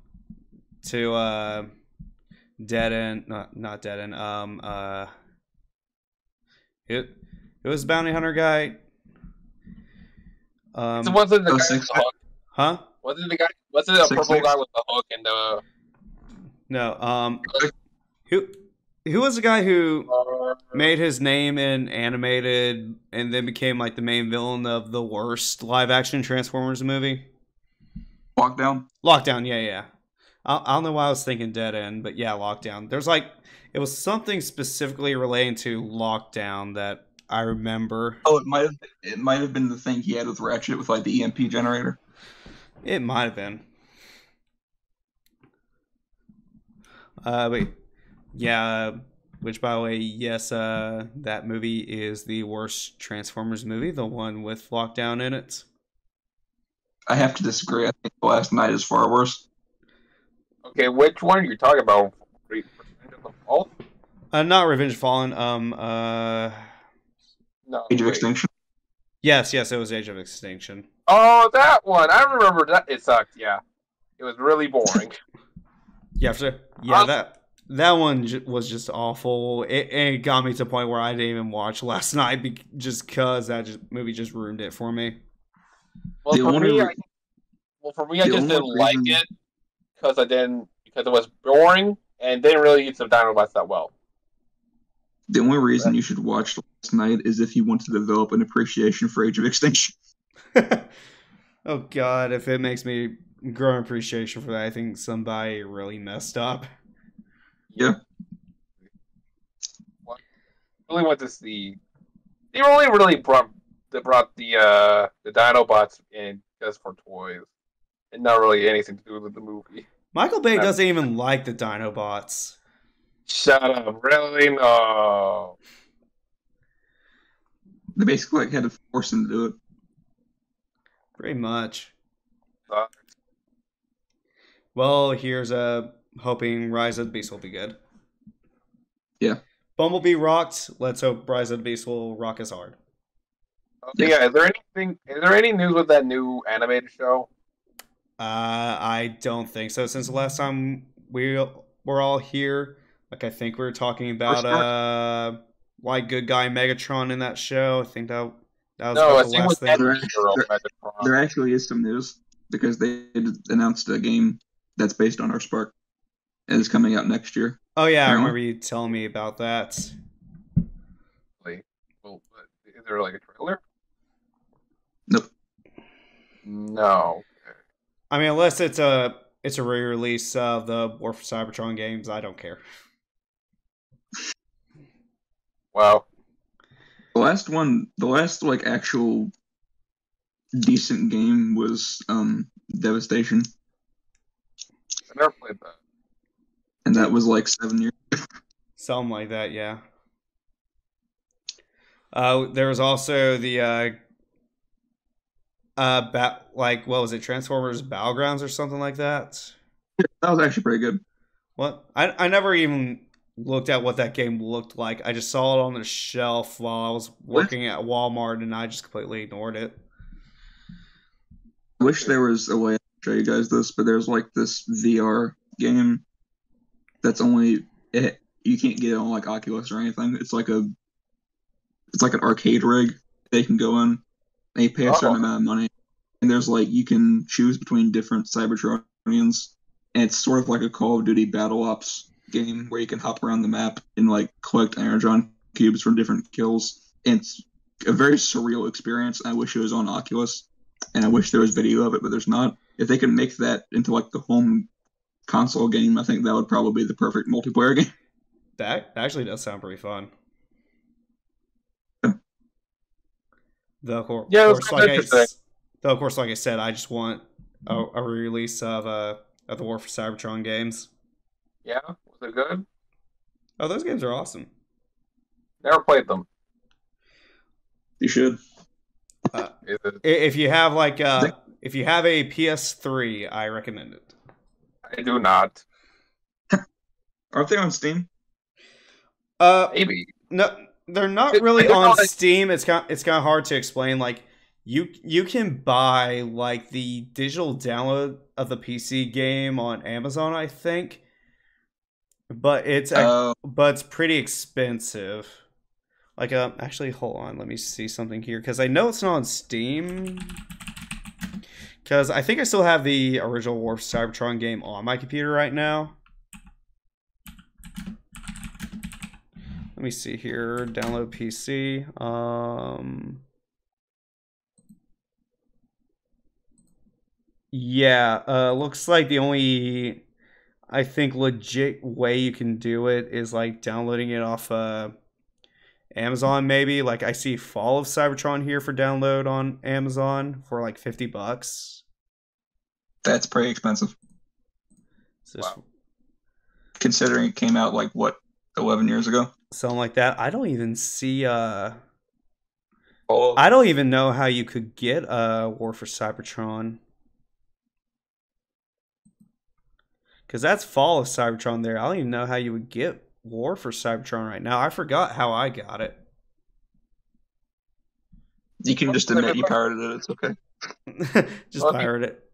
Dead End, not Dead End. It was Bounty Hunter guy. So wasn't the guy with the hook? Huh? Wasn't it a purple guy with the hook and the? No. Who was the guy who made his name in animated and then became like the main villain of the worst live action Transformers movie? Lockdown. Yeah. I don't know why I was thinking Dead End, but yeah, Lockdown. There's like it was something specifically relating to Lockdown that I remember. Oh, it might have been the thing he had with Ratchet with like the EMP generator. It might have been. Wait. Yeah, which by the way, yes, that movie is the worst Transformers movie, the one with Lockdown in it. I have to disagree. I think The Last Night is far worse. Okay, which one are you talking about? Revenge of the Fallen? Not Revenge of Fallen. No. Age of Extinction. Yes, it was Age of Extinction. Oh, that one! I remember that. It sucked. Yeah, it was really boring. That one was just awful. It got me to the point where I didn't even watch last night just because movie just ruined it for me. Well, for me, I just didn't like it because it was boring and didn't really use the Dinobots that well. The only reason you should watch Last Night is if you want to develop an appreciation for Age of Extinction. Oh God, if it makes me grow an appreciation for that, I think somebody really messed up. Yeah. I really want to see. They only really brought the Dinobots in just for toys, and not really anything to do with the movie. Michael Bay doesn't even like the Dinobots. Shut up! Really? No. They basically had to force him to do it. Pretty much. Well, here's hoping Rise of the Beast will be good. Yeah. Bumblebee rocked. Let's hope Rise of the Beast will rock as hard. Okay, yeah. Is there any news with that new animated show? I don't think so. Since the last time we were all here, like I think we were talking about like good guy Megatron in that show. I think that was the last thing. There actually is some news because they announced a game that's based on Earthspark and is coming out next year. Oh yeah, I remember you telling me about that. Well, is there like a trailer? Nope. No. I mean, unless it's it's a re-release of the War for Cybertron games. I don't care. Wow. The last like actual decent game was Devastation, I never played that. and that was like 7 years. Something like that, yeah. There was also the what was it, Transformers Battlegrounds or something like that. That was actually pretty good. What? I never even looked at what that game looked like. I just saw it on the shelf while I was working at Walmart, and I just completely ignored it. I wish there was a way to show you guys this, but there's like this VR game that's only you can't get it on like Oculus or anything. It's like an arcade rig they can go in. They pay a certain amount of money, and there's like you can choose between different Cybertronians, and it's sort of like a Call of Duty Battle Ops game where you can hop around the map and like collect energon cubes from different kills. And it's a very surreal experience. I wish it was on Oculus, and I wish there was video of it, but there's not. If they could make that into like the home console game, I think that would probably be the perfect multiplayer game. That actually does sound pretty fun. Though, of course, like I said, I just want a re-release of the War for Cybertron games. Yeah, was it good? Oh, those games are awesome. Never played them. You should. If you have if you have a PS3, I recommend it. I do not. Aren't they on Steam? Maybe. No, they're not really on Steam. It's kind of hard to explain. Like you can buy like the digital download of the PC game on Amazon, I think, but it's pretty expensive. Like actually, hold on, let me see something here because I know it's not on Steam. Because I think I still have the original War for Cybertron game on my computer right now. Let me see here. Download PC. Yeah, looks like the only, I think, legit way you can do it is like downloading it off Amazon maybe. Like I see Fall of Cybertron here for download on Amazon for like $50. That's pretty expensive. Wow. Considering it came out like what, 11 years ago? Something like that. I don't even see I don't even know how you could get War for Cybertron. Because that's Fall of Cybertron there. I don't even know how you would get War for Cybertron right now. I forgot how I got it. You can just admit you pirated it. It's okay. Just pirate it.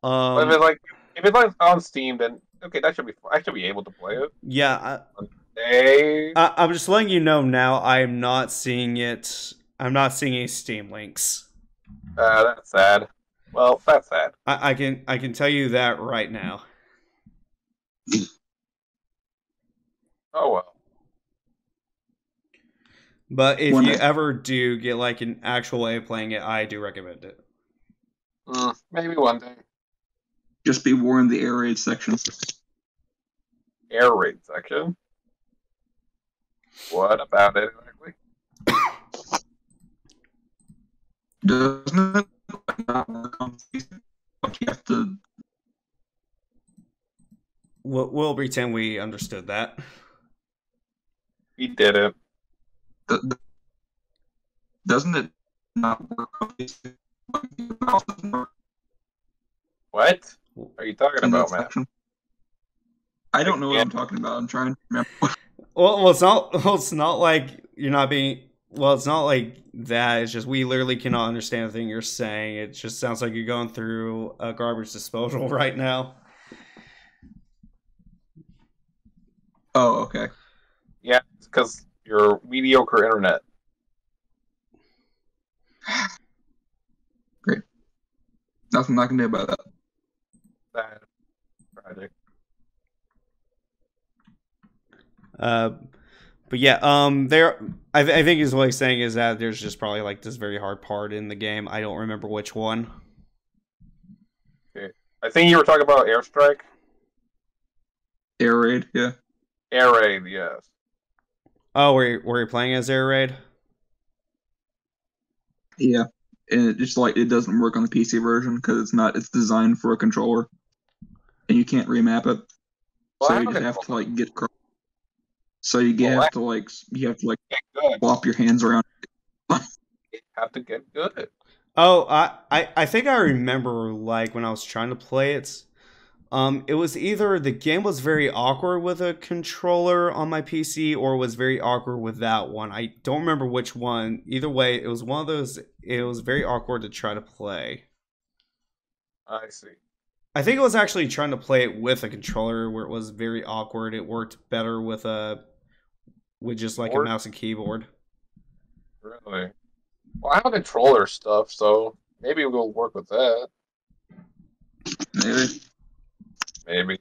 If it's like on Steam, then okay, that should be. I should be able to play it. Yeah. I'm just letting you know now. I am not seeing it. I'm not seeing any Steam links. That's sad. Well, that's sad. I can tell you that right now. Oh well. But if you ever do get like an actual way of playing it, I do recommend it. Maybe one day. Just be warned, the air raid section. Air raid section? What about it exactly? Doesn't it not work on Facebook? Like you have to. We'll pretend we understood that. We did it. Doesn't it not work on Facebook? What are you talking about, man? I don't know what I'm talking about. I'm trying to remember. Well, it's not like you're not being. Well, it's not like that. It's just we literally cannot understand the thing you're saying. It just sounds like you're going through a garbage disposal right now. Oh, okay. Yeah, it's because you're mediocre internet. Great. Nothing I can do about that. Sad. Tragic. But yeah, I think is what he's saying is that there's just probably like this very hard part in the game. I don't remember which one. Okay. I think you were talking about Airstrike. Air Raid, yeah. Air Raid, yes. Oh, were you playing as Air Raid? Yeah. And it just like it doesn't work on the PC version because it's designed for a controller. And you can't remap it. Well, So you just have to like get so you have to like get good. flop your hands around. You have to get good. Oh, I think I remember like when I was trying to play it. It was either the game was very awkward with a controller on my PC or was very awkward with that one. I don't remember which one. Either way, it was one of those. It was very awkward to try to play. I see. I think it was actually trying to play it with a controller where it was very awkward. It worked better with just like a mouse and keyboard. Really? Well, I have controller stuff, so maybe we'll work with that. Maybe.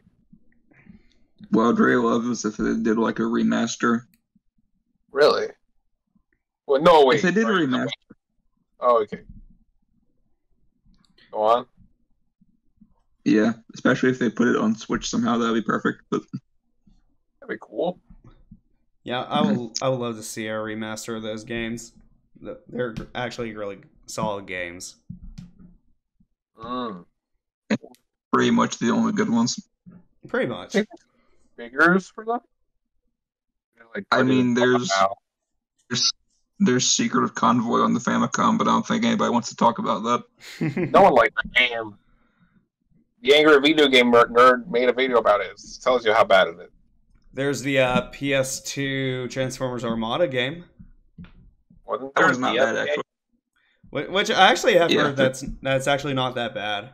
What I'd really love is if they did like a remaster. Really? Well, no, wait. If they did a remaster. Oh, okay. Go on. Yeah, especially if they put it on Switch somehow, that'd be perfect. But That'd be cool. Yeah, I would love to see a remaster of those games. They're actually really solid games. Pretty much the only good ones. Pretty much. Figures for them? Like, I mean, there's Secret of Convoy on the Famicom, but I don't think anybody wants to talk about that. No one liked the game. The Angry Video Game Nerd made a video about it. It tells you how bad it is. There's the PS2 Transformers Armada game. Wasn't That there was not bad, actually. Which I actually have heard that's actually not that bad.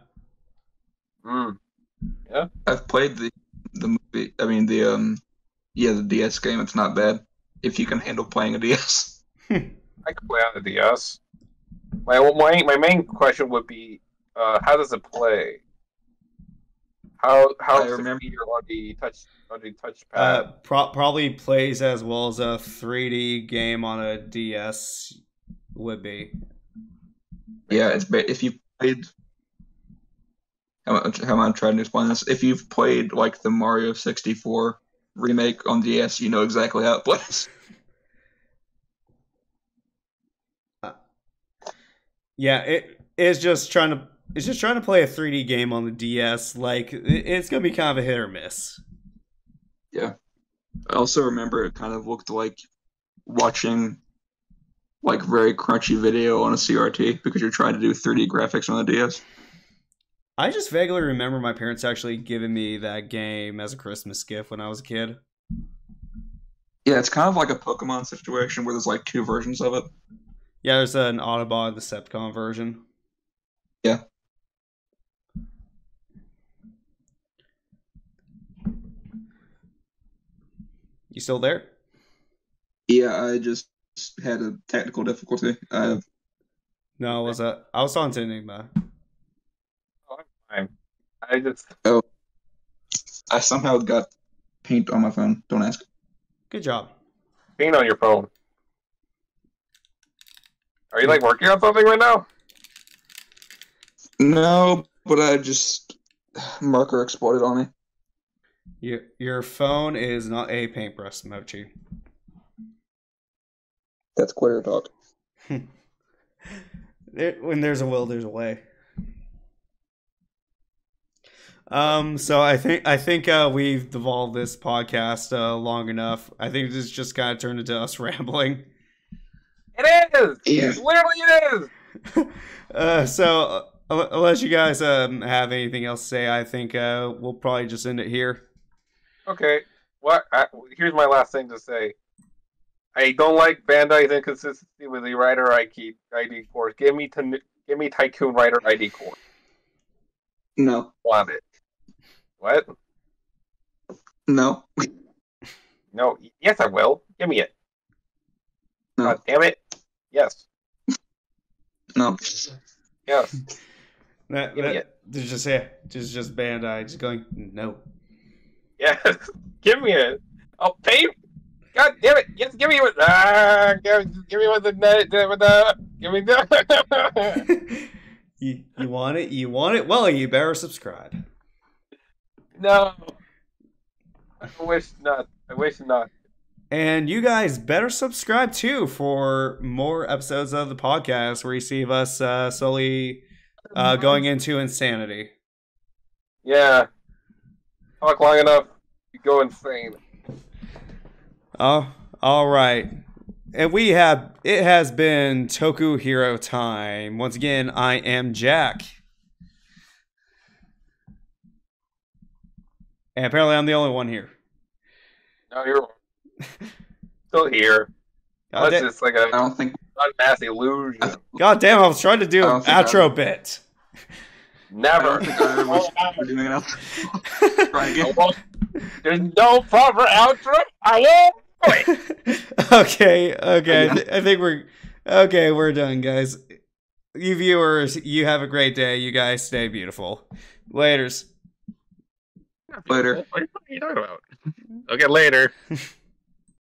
Yeah. I've played the movie. I mean the DS game. It's not bad if you can handle playing a DS. I could play on the DS. My main question would be, how does it play? How does it feature on the touchpad? Probably plays as well as a 3D game on a DS would be. Yeah, if you played. How am I trying to explain this? If you've played like the Mario 64 remake on DS, you know exactly how it plays. Yeah, it's just trying to play a 3D game on the DS. Like it's gonna be kind of a hit or miss. Yeah, I also remember it kind of looked like watching like very crunchy video on a CRT because you're trying to do 3D graphics on the DS. I just vaguely remember my parents actually giving me that game as a Christmas gift when I was a kid. Yeah, it's kind of like a Pokemon situation where there's like two versions of it. Yeah, there's an Autobot Decepticon version. Yeah. You still there? Yeah, I just had a technical difficulty. No, I was on to Enigma. Oh, I'm fine. I somehow got paint on my phone. Don't ask. Good job. Paint on your phone. Are you like working on something right now? No, but I just marker exploded on me. Your phone is not a paintbrush, Mochi. That's clear talk. When there's a will, there's a way. So I think we've devolved this podcast long enough. I think this just kind of turned into us rambling. It is. Yeah. Literally, it is. So unless you guys have anything else to say, I think we'll probably just end it here. Okay. Here's my last thing to say. I don't like Bandai's inconsistency with the Rider ID course. Give me Tycoon Rider ID course. No. Want it? What? No. No. Yes, I will. Give me it. No. God damn it. Yes. No. Yes. Give me it. Just Bandai just going no. Yes. Give me it. Oh, pay. God damn it! Yes, give me it. Give me with the. Give me the. You want it? You want it? Well, you better subscribe. No. I wish not. And you guys better subscribe too for more episodes of the podcast where you see us slowly going into insanity. Yeah. Talk long enough, you go insane. Oh, all right. And it has been Toku Hero time. Once again, I am Jack. And apparently I'm the only one here. No, you're still here. That's just like I don't think. mass illusion. God damn, I was trying to do an outro bit. Never. I don't think I wish we were doing an outro. Try again. There's no proper outro. I am. Okay. I think we're done, guys. You viewers, you have a great day. You guys stay beautiful. Laters. Later. What are you talking about? Okay, later.